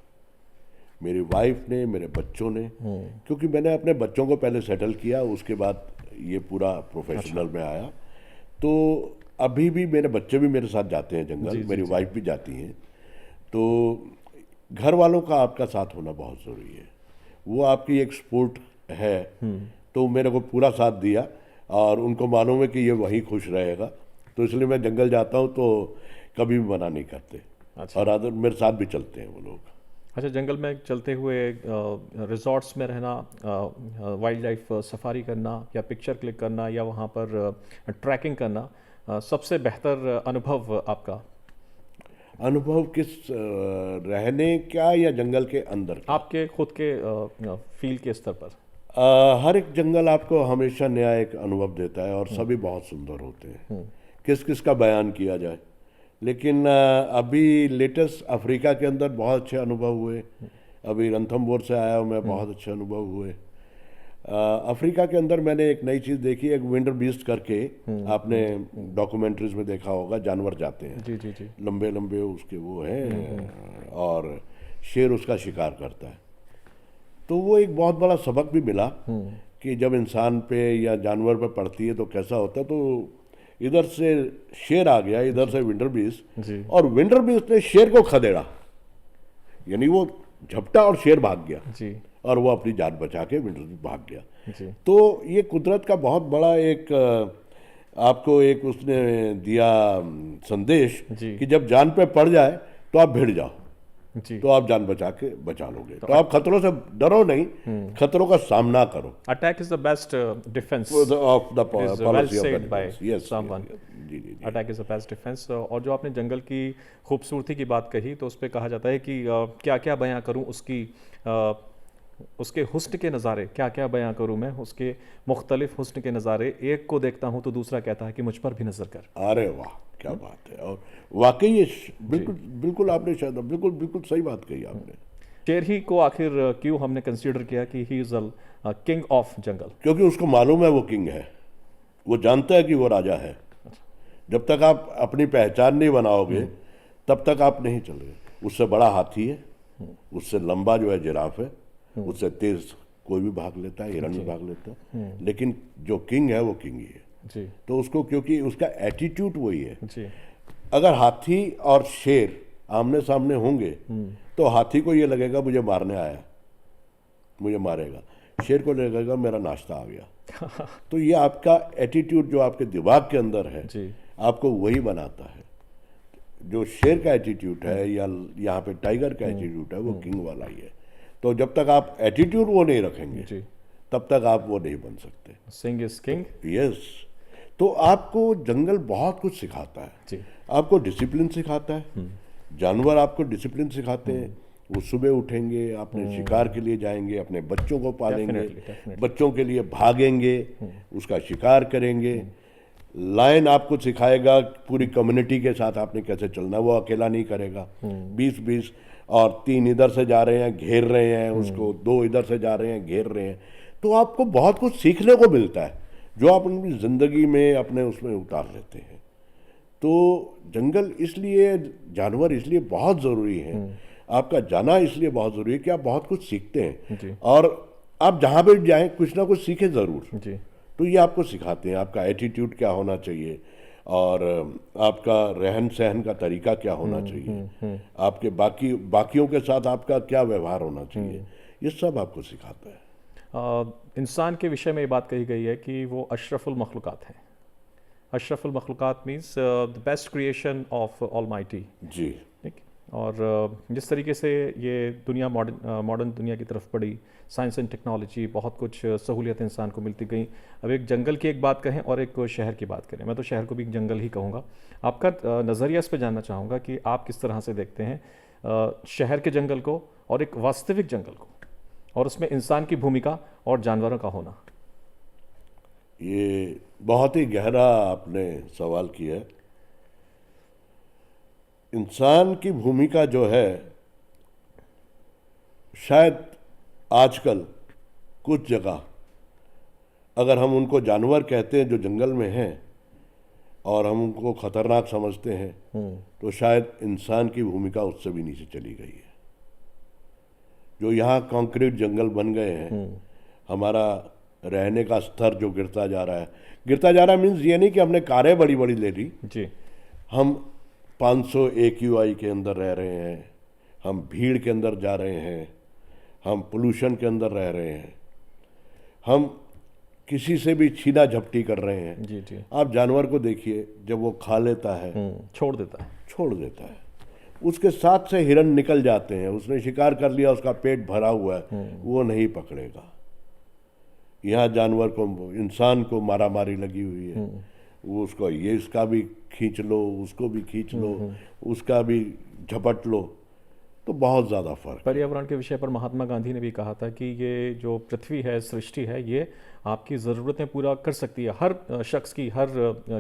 मेरी वाइफ ने, मेरे बच्चों ने, क्योंकि मैंने अपने बच्चों को पहले सेटल किया, उसके बाद ये पूरा प्रोफेशनल में आया। तो अभी भी मेरे बच्चे भी मेरे साथ जाते हैं जंगल, मेरी वाइफ भी जाती हैं। तो घर वालों का आपका साथ होना बहुत ज़रूरी है, वो आपकी एक सपोर्ट है। तो मेरे को पूरा साथ दिया और उनको मालूम है कि ये वहीं खुश रहेगा, तो इसलिए मैं जंगल जाता हूँ तो कभी भी मना नहीं करते। और अदर मेरे साथ भी चलते हैं वो लोग। अच्छा, जंगल में चलते हुए रिजॉर्ट्स में रहना, वाइल्ड लाइफ सफारी करना या पिक्चर क्लिक करना या वहाँ पर ट्रैकिंग करना, सबसे बेहतर अनुभव आपका? अनुभव किस रहने का या जंगल के अंदर का? आपके खुद के फील के स्तर पर। हर एक जंगल आपको हमेशा नया एक अनुभव देता है और सभी बहुत सुंदर होते हैं, किस किस का बयान किया जाए। लेकिन अभी लेटेस्ट अफ्रीका के अंदर बहुत अच्छे अनुभव हुए। अभी रणथंभौर से आया हूँ मैं, बहुत अच्छे अनुभव हुए। अफ्रीका के अंदर मैंने एक नई चीज़ देखी, एक विंटर बीस्ट करके, आपने डॉक्यूमेंट्रीज में देखा होगा, जानवर जाते हैं, जी जी जी, लंबे लंबे उसके वो हैं, और शेर उसका शिकार करता है। तो वो एक बहुत बड़ा सबक भी मिला कि जब इंसान पे या जानवर पे पड़ती है तो कैसा होता है। तो इधर से शेर आ गया, इधर से विंटर बीस्ट, और विंटर बीस्ट ने शेर को खदेड़ा, यानी वो झपटा और शेर भाग गया जी, और वो अपनी जान बचा के विंटर बीस्ट भाग गया जी। तो ये कुदरत का बहुत बड़ा एक आपको एक उसने दिया संदेश कि जब जान पे पड़ जाए तो आप भिड़ जाओ जी, तो आप जान बचा लोगे। तो आप खतरों से डरो नहीं, खतरों का सामना करो। Attack is the best defence of the well policy of said by yes someone. जी जी जी। Attack is the best defence. और जो आपने जंगल की खूबसूरती की बात कही, तो उस पर कहा जाता है कि क्या क्या बयां करूं उसकी उसके हुस्न के नज़ारे क्या क्या बयां करूं मैं, उसके मुख्तलिफ हुस्न के नज़ारे, एक को देखता हूं तो दूसरा कहता है कि मुझ पर भी नज़र कर। अरे वाह, क्या बात है। और वाकई ये बिल्कुल बिल्कुल आपने शायद बिल्कुल बिल्कुल सही बात कही आपने। शेर ही को आखिर क्यों हमने कंसीडर किया कि he is a king of jungle? क्योंकि उसको मालूम है वो किंग है, वो जानता है कि वो राजा है। जब तक आप अपनी पहचान नहीं बनाओगे तब तक आप नहीं चल रहे। उससे बड़ा हाथी है, उससे लंबा जो है जिराफ है, उससे तेज कोई भी भाग लेता है, हिरन भी भाग लेता है, लेकिन जो किंग है वो किंग ही है। जी तो उसको, क्योंकि उसका एटीट्यूड वही है। जी अगर हाथी और शेर आमने सामने होंगे तो हाथी को ये लगेगा मुझे मारने आया, मुझे मारेगा। शेर को लगेगा मेरा नाश्ता आ गया। तो ये आपका एटीट्यूड जो आपके दिमाग के अंदर है, जी आपको वही बनाता है। जो शेर का एटीट्यूड है या यहाँ पे टाइगर का एटीट्यूड है वो किंग वाला ही है। तो जब तक आप एटीट्यूड वो नहीं रखेंगे जी तब तक आप वो नहीं बन सकते। Singh is king. यस। तो आपको जंगल बहुत कुछ सिखाता है। जी आपको डिसिप्लिन सिखाता है। जानवर आपको डिसिप्लिन सिखाते हैं। वो सुबह उठेंगे, अपने शिकार के लिए जाएंगे, अपने बच्चों को पालेंगे, Definitely. बच्चों के लिए भागेंगे, उसका शिकार करेंगे। लायन आपको सिखाएगा पूरी कम्युनिटी के साथ आपने कैसे चलना, वो अकेला नहीं करेगा। 20-20 और 3 इधर से जा रहे हैं घेर रहे हैं उसको, 2 इधर से जा रहे हैं घेर रहे हैं। तो आपको बहुत कुछ सीखने को मिलता है जो आप अपनी ज़िंदगी में अपने उसमें उतार लेते हैं। तो जंगल इसलिए, जानवर इसलिए बहुत ज़रूरी है, आपका जाना इसलिए बहुत ज़रूरी है कि आप बहुत कुछ सीखते हैं। जी और आप जहाँ पे जाएं कुछ ना कुछ सीखें ज़रूर। जी तो ये आपको सिखाते हैं आपका एटीट्यूड क्या होना चाहिए और आपका रहन सहन का तरीका क्या होना चाहिए, आपके बाकियों के साथ आपका क्या व्यवहार होना चाहिए, ये सब आपको सिखाता है। इंसान के विषय में ये बात कही गई है कि वो अशरफुल मखलूक़ात हैं। अशरफुल मखलूक़ात means the best creation of almighty. जी। ठीक। और जिस तरीके से ये दुनिया मॉडर्न दुनिया की तरफ बढ़ी, साइंस एंड टेक्नोलॉजी, बहुत कुछ सहूलियत इंसान को मिलती गई। अब एक जंगल की एक बात कहें और एक शहर की बात करें, मैं तो शहर को भी एक जंगल ही कहूँगा। आपका नज़रिया इस पर जानना चाहूँगा कि आप किस तरह से देखते हैं शहर के जंगल को और एक वास्तविक जंगल को, और उसमें इंसान की भूमिका और जानवरों का होना। ये बहुत ही गहरा आपने सवाल किया है। इंसान की भूमिका जो है, शायद आजकल कुछ जगह अगर हम उनको जानवर कहते हैं जो जंगल में हैं और हम उनको खतरनाक समझते हैं, तो शायद इंसान की भूमिका उससे भी नीचे चली गई है। जो यहाँ कंक्रीट जंगल बन गए हैं, हमारा रहने का स्तर जो गिरता जा रहा है मीन्स ये नहीं कि हमने कारें बड़ी बड़ी ले ली। जी हम 500 AQI के अंदर रह रहे हैं, हम भीड़ के अंदर जा रहे हैं, हम पोल्यूशन के अंदर रह रहे हैं, हम किसी से भी छीना झपटी कर रहे हैं। जी जी आप जानवर को देखिए, जब वो खा लेता है छोड़ देता है। छोड़ देता है, उसके साथ से हिरन निकल जाते हैं। उसने शिकार कर लिया, उसका पेट भरा हुआ है, वो नहीं पकड़ेगा। यहाँ जानवर को, इंसान को मारा मारी लगी हुई है। वो उसको, ये इसका भी खींच लो, उसको भी खींच लो, उसका भी झपट लो, तो बहुत ज़्यादा फर्क। पर्यावरण के विषय पर महात्मा गांधी ने भी कहा था कि ये जो पृथ्वी है, सृष्टि है, ये आपकी ज़रूरतें पूरा कर सकती है। हर शख्स की, हर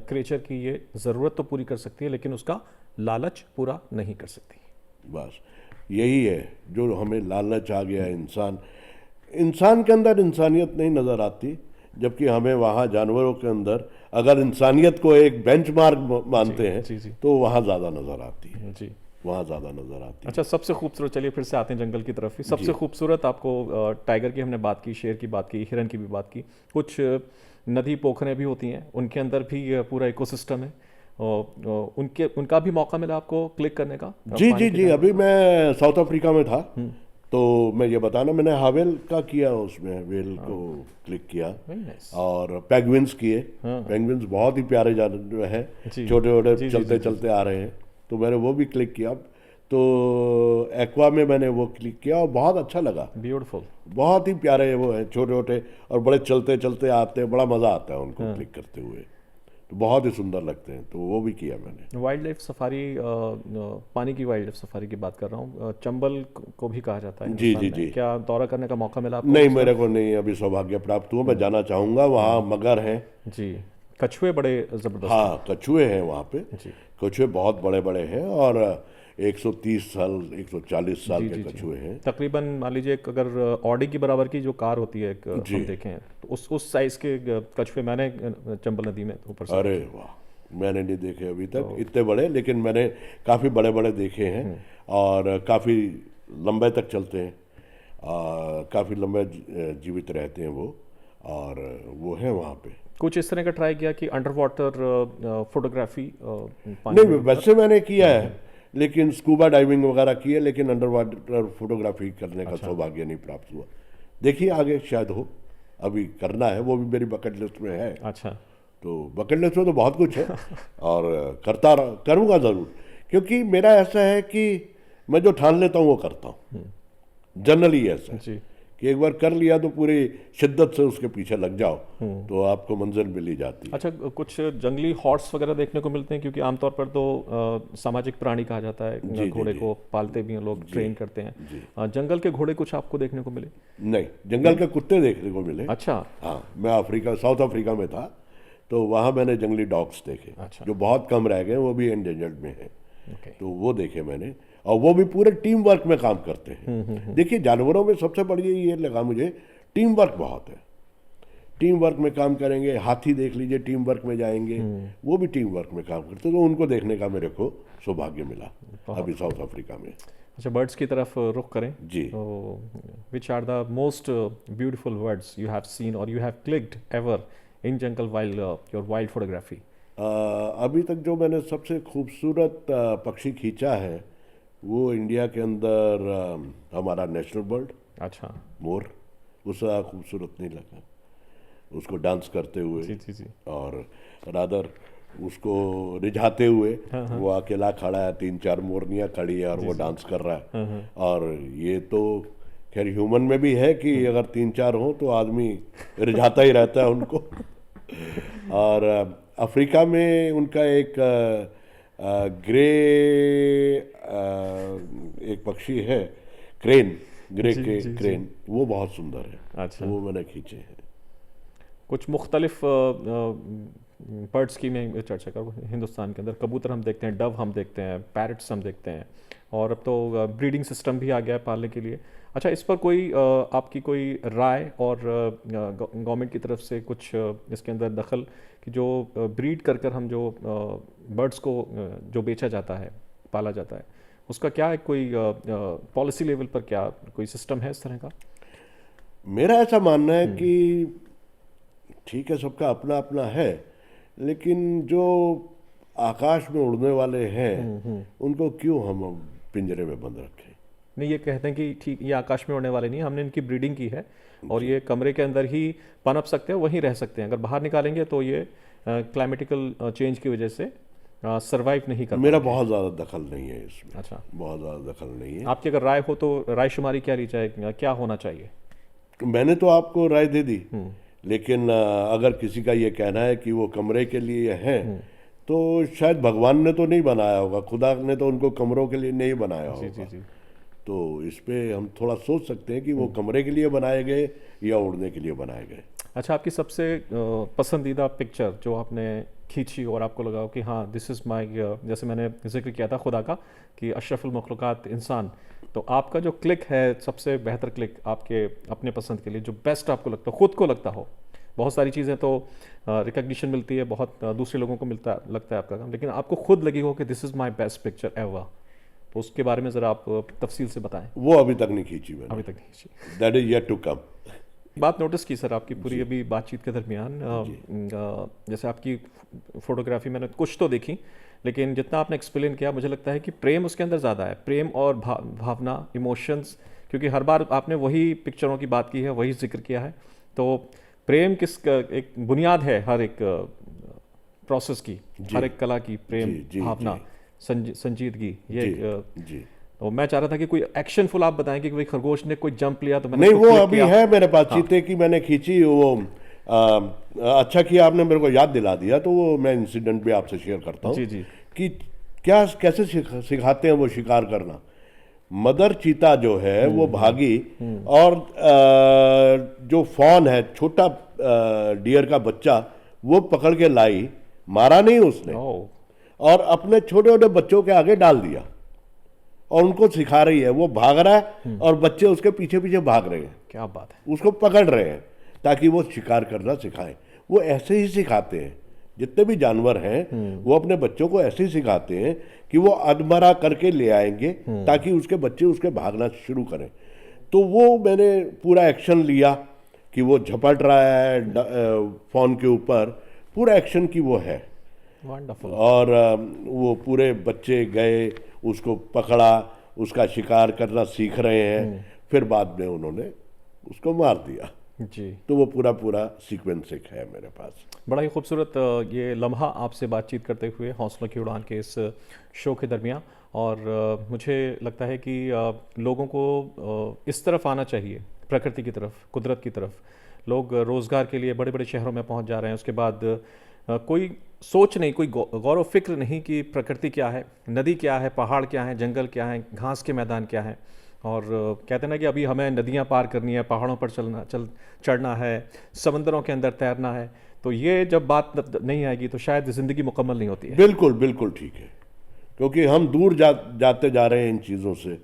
क्रिएचर की ये ज़रूरत तो पूरी कर सकती है, लेकिन उसका लालच पूरा नहीं कर सकती। बस यही है जो हमें लालच आ गया है। इंसान के अंदर इंसानियत नहीं नज़र आती, जबकि हमें वहाँ जानवरों के अंदर अगर इंसानियत को एक बेंचमार्क मानते हैं जी, जी। तो वहाँ ज़्यादा नज़र आती है। जी वहाँ ज़्यादा नज़र आती है। अच्छा, सबसे खूबसूरत, चलिए फिर से आते हैं जंगल की तरफ ही। सबसे खूबसूरत आपको टाइगर की हमने बात की, शेर की बात की, हिरन की भी बात की, कुछ नदी पोखरें भी होती हैं, उनके अंदर भी पूरा इकोसिस्टम है। उनका भी मौका मिला आपको क्लिक करने का? जी जी जी। अभी मैं साउथ अफ्रीका में था, तो मैं ये बताना, मैंने हावेल का किया, उसमें वेल को क्लिक किया Very nice. और पेंगुइन्स किए। पेंगुइन्स बहुत ही प्यारे जानवर हैं, जी। छोटे छोटे जी, जी, चलते जी, चलते आ रहे हैं, तो मैंने वो भी क्लिक किया। तो एक्वा में मैंने वो क्लिक किया और बहुत अच्छा लगा। ब्यूटीफुल। बहुत ही प्यारे वो हैं, छोटे छोटे और बड़े चलते चलते आते हैं, बड़ा मज़ा आता है उनको क्लिक करते हुए। तो बहुत ही सुंदर लगते हैं, तो वो भी किया मैंने। वाइल्ड लाइफ सफारी, पानी की वाइल्ड लाइफ सफारी की बात कर रहा हूँ, चंबल को भी कहा जाता है जी, हिंदुस्तान जी, में। जी। क्या दौरा करने का मौका मिला आपको? नहीं, मेरे को नहीं अभी सौभाग्य प्राप्त हुआ। मैं जाना चाहूँगा, वहाँ मगर हैं। जी, कछुए बड़े जबरदस्त हाँ, कछुए हैं वहाँ पे। जी। कछुए बहुत बड़े बड़े हैं और 130 साल 140 साल जी, के जी, जी। कछुए हैं। तकरीबन मान लीजिए एक अगर ऑडी की बराबर की जो कार होती है एक, जी। हम देखें तो उस साइज के कछुए मैंने चंबल नदी में ऊपर से अरे वाह, मैंने नहीं देखे अभी तक इतने बड़े, लेकिन मैंने काफ़ी बड़े बड़े देखे हैं और काफ़ी लंबे तक चलते हैं, काफ़ी लंबे जीवित रहते हैं वो, और वो हैं वहाँ पे। कुछ इस तरह का ट्राई किया कि अंडर वाटर फोटोग्राफी पानी नहीं, वैसे मैंने किया है, लेकिन स्कूबा डाइविंग वगैरह की है, लेकिन अंडर वाटर फोटोग्राफी करने का सौभाग्य नहीं प्राप्त हुआ। देखिए आगे शायद हो, अभी करना है, वो भी मेरी बकेट लिस्ट में है। अच्छा, तो बकेट लिस्ट में तो बहुत कुछ है और करूँगा ज़रूर, क्योंकि मेरा ऐसा है कि मैं जो ठान लेता हूँ वो करता हूँ। जनरली ऐसा है जी। कि एक बार कर लिया तो पूरी शिद्दत से उसके पीछे लग जाओ तो आपको मंजिल मिल ही जाती है। अच्छा, कुछ जंगली हॉर्स वगैरह देखने को मिलते हैं, क्योंकि आमतौर पर तो सामाजिक प्राणी कहा जाता है जी, घोड़े जी। को, पालते भी हैं लोग, ट्रेन करते हैं। जंगल के घोड़े कुछ आपको देखने को मिले? नहीं, जंगल के कुत्ते देखने को मिले। अच्छा, हाँ, मैं साउथ अफ्रीका में था, तो वहाँ मैंने जंगली डॉग्स देखे। अच्छा। जो बहुत कम रह गए, वो भी एंडेंजर्ड में है, ओके। तो वो देखे मैंने, और वो भी पूरे टीम वर्क में काम करते हैं। देखिए, जानवरों में सबसे बढ़िया ये लगा मुझे, टीम वर्क बहुत है। टीम वर्क में काम करेंगे, हाथी देख लीजिए, टीम वर्क में जाएंगे, वो भी टीम वर्क में काम करते हैं, तो उनको देखने का मेरे को सौभाग्य मिला अभी साउथ अफ्रीका में। अच्छा, बर्ड्स की तरफ रुख करें जी। तो which are the most beautiful birds you have seen or you have clicked ever in jungle while your wild photography? अभी तक जो मैंने सबसे खूबसूरत पक्षी खींचा है, वो इंडिया के अंदर हमारा नेशनल बर्ड अच्छा, मोर, उसका खूबसूरत नहीं लगा उसको डांस करते हुए। जी जी जी। और रादर उसको रिझाते हुए, वो अकेला खड़ा है, 3-4 मोरनियाँ खड़ी है और वो डांस कर रहा है। और ये तो खैर ह्यूमन में भी है कि अगर 3-4 हो तो आदमी रिझाता ही रहता है उनको। और अफ्रीका में उनका एक ग्रे एक पक्षी है, क्रेन, ग्रे जी, के जी, जी। क्रेन, वो बहुत सुंदर है। अच्छा। वो मैंने खींचे हैं। कुछ मुख्तलिफ बर्ड्स की मैं चर्चा करूँ हिंदुस्तान के अंदर। कबूतर हम देखते हैं, डव हम देखते हैं, पैरट्स हम देखते हैं, और अब तो ब्रीडिंग सिस्टम भी आ गया है पालने के लिए। अच्छा, इस पर कोई आपकी कोई राय और गवर्नमेंट की तरफ से कुछ इसके अंदर दखल कि जो ब्रीड कर कर हम जो बर्ड्स को जो बेचा जाता है, पाला जाता है, उसका क्या है, कोई पॉलिसी लेवल पर क्या कोई सिस्टम है इस तरह का? मेरा ऐसा मानना है कि ठीक है, सबका अपना अपना है, लेकिन जो आकाश में उड़ने वाले हैं उनको क्यों हम पिंजरे में बंद रखें? नहीं, ये कहते हैं कि ठीक, ये आकाश में उड़ने वाले नहीं, हमने इनकी ब्रीडिंग की है और ये कमरे के अंदर ही पनप सकते हैं, वहीं रह सकते हैं। अगर बाहर निकालेंगे तो ये क्लाइमेटिकल चेंज की वजह से सरवाइव नहीं कर मेरा पाएंगे। बहुत ज़्यादा दखल नहीं है इसमें। अच्छा, बहुत ज़्यादा दखल नहीं है। आपकी अगर राय हो तो राय शुमारी क्या ली जाए, क्या होना चाहिए? मैंने तो आपको राय दे दी, लेकिन अगर किसी का ये कहना है कि वो कमरे के लिए है, तो शायद भगवान ने तो नहीं बनाया होगा, खुदा ने तो उनको कमरों के लिए नहीं बनाया जी जी होगा। जी। तो इस पे हम थोड़ा सोच सकते हैं कि वो कमरे के लिए बनाए गए या उड़ने के लिए बनाए गए। अच्छा, आपकी सबसे पसंदीदा पिक्चर जो आपने खींची और आपको लगा हो कि हाँ, दिस इज़ माई, जैसे मैंने जिक्र किया था खुदा का कि अशरफुल मखलूक़ात इंसान, तो आपका जो क्लिक है, सबसे बेहतर क्लिक आपके अपने पसंद के लिए जो बेस्ट आपको लगता हो, खुद को लगता हो? बहुत सारी चीज़ें तो रिकग्निशन मिलती है, बहुत दूसरे लोगों को लगता है आपका काम, लेकिन आपको खुद लगी हो कि this is my best picture ever, तो उसके बारे में ज़रा आप तफसील से बताएं। वो अभी तक नहीं खींची मैंने। अभी तक नहीं खींची। That is yet to come. बात नोटिस की सर आपकी पूरी अभी बातचीत के दरमियान, जैसे आपकी फोटोग्राफी मैंने कुछ तो देखी, लेकिन जितना आपने एक्सप्लेन किया मुझे लगता है कि प्रेम उसके अंदर ज़्यादा है, प्रेम और भावना, इमोशंस, क्योंकि हर बार आपने वही पिक्चरों की बात की है, वही जिक्र किया है। तो प्रेम एक बुनियाद है हर एक प्रोसेस की, हर एक कला की, प्रेम, भावना, संजीदगी, ये जी। तो मैं चाह रहा था कि कोई एक्शन फुल आप बताएं कि कोई खरगोश ने कोई जंप लिया तो मैंने नहीं, उसको वो click अभी किया। है मेरे पास चीते की मैंने खींची, वो अच्छा किया आपने मेरे को याद दिला दिया, तो वो मैं इंसिडेंट भी आपसे शेयर करता हूँ जी जी कि क्या कैसे सिखाते हैं वो शिकार करना। मदर चीता जो है वो भागी और जो फॉन है, छोटा डियर का बच्चा, वो पकड़ के लाई, मारा नहीं उसने, ओ और अपने छोटे छोटे बच्चों के आगे डाल दिया और उनको सिखा रही है। वो भाग रहा है और बच्चे उसके पीछे पीछे भाग रहे हैं, क्या बात है। उसको पकड़ रहे हैं ताकि वो शिकार करना सिखाएं। वो ऐसे ही सिखाते हैं, जितने भी जानवर हैं वो अपने बच्चों को ऐसे ही सिखाते हैं कि वो अधमरा करके ले आएंगे ताकि उसके बच्चे उसके भागना शुरू करें। तो वो मैंने पूरा एक्शन लिया कि वो झपट रहा है फोन के ऊपर, पूरा एक्शन की वो है। वंडरफुल। और वो पूरे बच्चे गए, उसको पकड़ा, उसका शिकार करना सीख रहे हैं, फिर बाद में उन्होंने उसको मार दिया। जी, तो वो पूरा पूरा सीक्वेंस एक है मेरे पास। बड़ा ही खूबसूरत ये लम्हा आपसे बातचीत करते हुए हौसलों की उड़ान के इस शो के दरमियान। और मुझे लगता है कि लोगों को इस तरफ आना चाहिए, प्रकृति की तरफ, कुदरत की तरफ। लोग रोज़गार के लिए बड़े बड़े शहरों में पहुंच जा रहे हैं, उसके बाद कोई सोच नहीं, कोई गौर फिक्र नहीं कि प्रकृति क्या है, नदी क्या है, पहाड़ क्या है, जंगल क्या है, घास के मैदान क्या है। और कहते हैं ना कि अभी हमें नदियाँ पार करनी है, पहाड़ों पर चढ़ना है, समंदरों के अंदर तैरना है। तो ये जब बात नहीं आएगी तो शायद ज़िंदगी मुकम्मल नहीं होती है। बिल्कुल बिल्कुल ठीक है, क्योंकि हम दूर जाते जा रहे हैं इन चीज़ों से,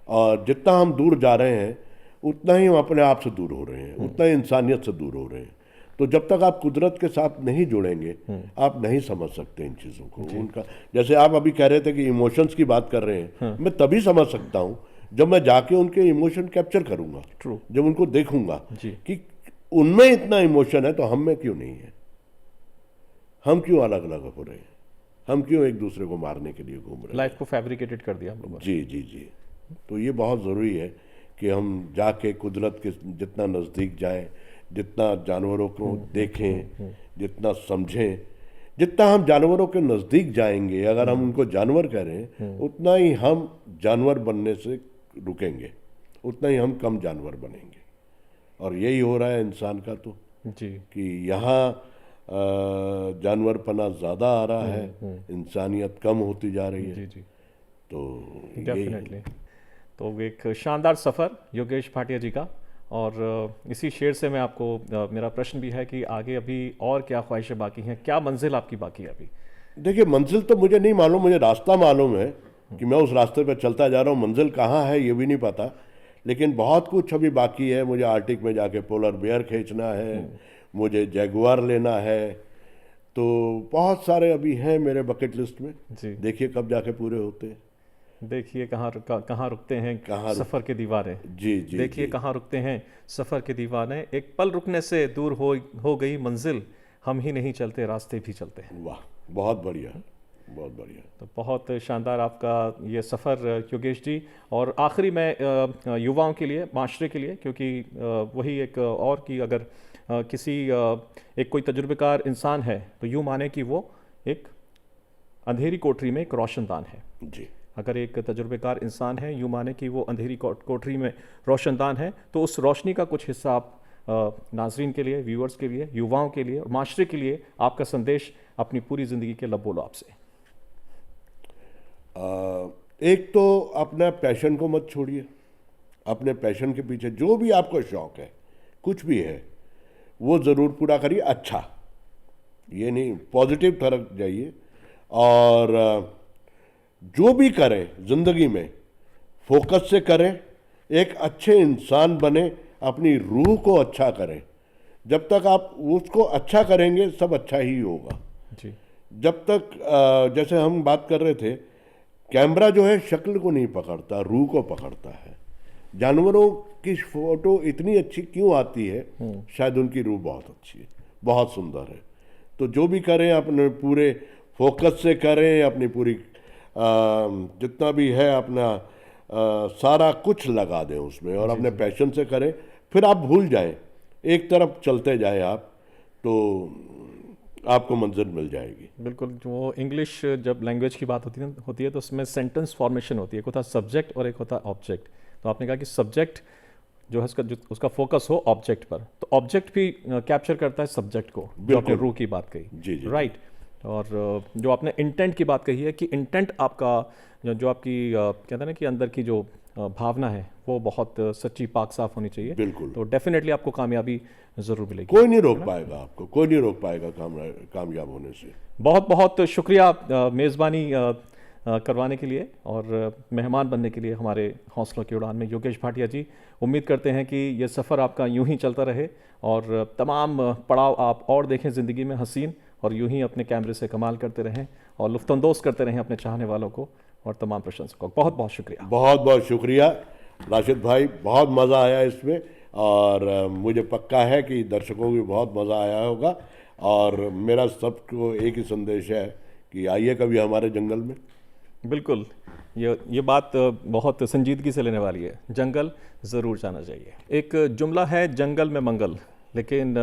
और जितना हम दूर जा रहे हैं उतना ही हम अपने आप से दूर हो रहे हैं, उतना ही इंसानियत से दूर हो रहे हैं। तो जब तक आप कुदरत के साथ नहीं जुड़ेंगे आप नहीं समझ सकते इन चीज़ों को। उनका, जैसे आप अभी कह रहे थे कि इमोशंस की बात कर रहे हैं, मैं तभी समझ सकता हूँ जब मैं जाके उनके इमोशन कैप्चर करूंगा, ट्रू। जब उनको देखूंगा जी। कि उनमें इतना इमोशन है तो हम में क्यों नहीं है, हम क्यों अलग अलग हो रहे हैं, हम क्यों एक दूसरे को मारने के लिए घूम रहे हैं। लाइफ को फैब्रिकेटेड कर दिया हम लोगों ने। जी जी जी। तो ये बहुत ज़रूरी है कि हम जाके कुदरत के जितना नज़दीक जाएं, जितना जानवरों को देखें, जितना समझें, जितना हम जानवरों के नज़दीक जाएंगे, अगर हम उनको जानवर करें, उतना ही हम जानवर बनने से रुकेंगे, उतना ही हम कम जानवर बनेंगे। और यही हो रहा है इंसान का, तो जी कि यहाँ जानवरपना ज़्यादा आ रहा है, इंसानियत कम होती जा रही है। जी जी, तो डेफिनेटली। तो एक शानदार सफ़र योगेश भाटिया जी का। और इसी शेर से मैं आपको मेरा प्रश्न भी है कि आगे अभी और क्या ख्वाहिशें बाकी हैं, क्या मंजिल आपकी बाकी है अभी? देखिए, मंजिल तो मुझे नहीं मालूम, मुझे रास्ता मालूम है कि मैं उस रास्ते पर चलता जा रहा हूँ। मंजिल कहाँ है ये भी नहीं पता, लेकिन बहुत कुछ अभी बाकी है। मुझे आर्टिक में जाके पोलर बेयर खींचना है, मुझे जैगुआर लेना है, तो बहुत सारे अभी हैं मेरे बकेट लिस्ट में। जी, देखिए कब जाके पूरे होते हैं। देखिए कहाँ रुकते हैं सफ़र के दीवाने। जी जी देखिए जी। कहाँ रुकते हैं सफ़र के दीवाने, एक पल रुकने से दूर हो गई मंजिल, हम ही नहीं चलते रास्ते भी चलते हैं। वाह, बहुत बढ़िया, बहुत बढ़िया। तो बहुत शानदार आपका ये सफ़र योगेश जी। और आखिरी में युवाओं के लिए, माशरे के लिए, क्योंकि वही एक और कि अगर किसी एक कोई तजुर्बेकार इंसान है तो यूँ माने कि वो एक अंधेरी कोठरी में एक रोशनदान है। जी। अगर एक तजुर्बेकार इंसान है, यूँ माने कि वो अंधेरी कोठरी में रोशनदान है, तो उस रोशनी का कुछ हिस्सा आप नाजरीन के लिए, व्यूअर्स के लिए, युवाओं के लिए और माशरे के लिए आपका संदेश अपनी पूरी ज़िंदगी के लब बोलो आपसे। एक तो अपना पैशन को मत छोड़िए, अपने पैशन के पीछे जो भी आपको शौक है, कुछ भी है, वो ज़रूर पूरा करिए। अच्छा, ये नहीं, पॉजिटिव तरफ जाइए, और जो भी करें ज़िंदगी में फोकस से करें, एक अच्छे इंसान बने, अपनी रूह को अच्छा करें। जब तक आप उसको अच्छा करेंगे सब अच्छा ही होगा। जी, जब तक जैसे हम बात कर रहे थे, कैमरा जो है शक्ल को नहीं पकड़ता, रूह को पकड़ता है। जानवरों की फोटो इतनी अच्छी क्यों आती है? शायद उनकी रूह बहुत अच्छी है, बहुत सुंदर है। तो जो भी करें अपने पूरे फोकस से करें, अपनी पूरी जितना भी है अपना सारा कुछ लगा दें उसमें, और अपने पैशन से करें, फिर आप भूल जाएं, एक तरफ चलते जाएं आप, तो आपको मंजिल मिल जाएगी। बिल्कुल। जो इंग्लिश जब लैंग्वेज की बात होती है तो उसमें सेंटेंस फॉर्मेशन होती है, एक होता है सब्जेक्ट और एक होता है ऑब्जेक्ट। तो आपने कहा कि सब्जेक्ट जो है उसका फोकस हो ऑब्जेक्ट पर, तो ऑब्जेक्ट भी कैप्चर करता है सब्जेक्ट को, जो आपने रूह की बात कही। जी जी राइट। और जो आपने इंटेंट की बात कही है कि इंटेंट आपका जो आपकी कहते हैं ना कि अंदर की जो भावना है वो बहुत सच्ची पाक साफ होनी चाहिए, बिल्कुल। तो डेफिनेटली आपको कामयाबी ज़रूर मिलेगी। कोई नहीं रोक पाएगा आपको, कोई नहीं रोक पाएगा कामयाब होने से। बहुत बहुत शुक्रिया मेज़बानी करवाने के लिए और मेहमान बनने के लिए हमारे हौसलों की उड़ान में योगेश भाटिया जी। उम्मीद करते हैं कि ये सफ़र आपका यूं ही चलता रहे और तमाम पड़ाव आप और देखें ज़िंदगी में हसीन, और यूं ही अपने कैमरे से कमाल करते रहें और लुत्फ़अंदोज़ करते रहें अपने चाहने वालों को और तमाम प्रशंसकों को। बहुत बहुत शुक्रिया। बहुत बहुत शुक्रिया राशिद भाई, बहुत मज़ा आया इसमें, और मुझे पक्का है कि दर्शकों को भी बहुत मज़ा आया होगा। और मेरा सबको एक ही संदेश है कि आइए कभी हमारे जंगल में। बिल्कुल, ये बात बहुत संजीदगी से लेने वाली है, जंगल ज़रूर जाना चाहिए। एक जुमला है जंगल में मंगल, लेकिन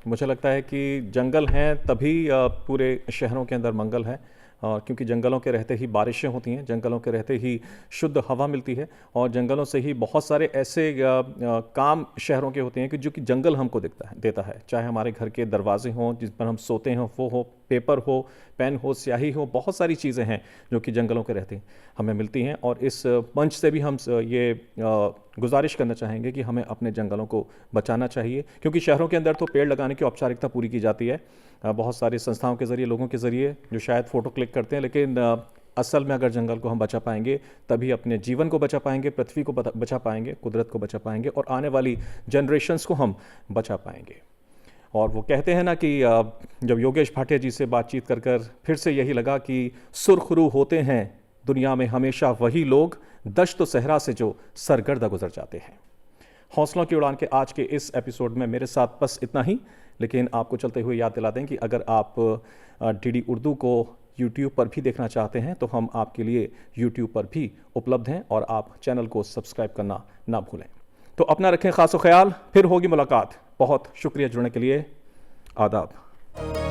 मुझे लगता है कि जंगल हैं तभी पूरे शहरों के अंदर मंगल है, क्योंकि जंगलों के रहते ही बारिशें होती हैं, जंगलों के रहते ही शुद्ध हवा मिलती है, और जंगलों से ही बहुत सारे ऐसे काम शहरों के होते हैं कि जो कि जंगल हमको देता है, चाहे हमारे घर के दरवाजे हों जिस पर हम सोते हैं वो हो, पेपर हो, पेन हो, स्याही हो, बहुत सारी चीज़ें हैं जो कि जंगलों के रहते हमें मिलती हैं। और इस मंच से भी हम ये गुजारिश करना चाहेंगे कि हमें अपने जंगलों को बचाना चाहिए, क्योंकि शहरों के अंदर तो पेड़ लगाने की औपचारिकता पूरी की जाती है बहुत सारी संस्थाओं के ज़रिए, लोगों के ज़रिए जो शायद फ़ोटो क्लिक करते हैं, लेकिन असल में अगर जंगल को हम बचा पाएंगे तभी अपने जीवन को बचा पाएंगे, पृथ्वी को बचा पाएंगे, कुदरत को बचा पाएंगे और आने वाली जनरेशन्स को हम बचा पाएंगे। और वो कहते हैं ना कि जब योगेश भाटिया जी से बातचीत कर फिर से यही लगा कि सुरखरू होते हैं दुनिया में हमेशा वही लोग, दश्त सहरा से जो सरगर्दा गुजर जाते हैं। हौसलों की उड़ान के आज के इस एपिसोड में मेरे साथ बस इतना ही, लेकिन आपको चलते हुए याद दिला दें कि अगर आप डीडी उर्दू को यूट्यूब पर भी देखना चाहते हैं तो हम आपके लिए यूट्यूब पर भी उपलब्ध हैं, और आप चैनल को सब्सक्राइब करना ना भूलें। तो अपना रखें खास ख्याल, फिर होगी मुलाकात। बहुत शुक्रिया जुड़ने के लिए, आदाब।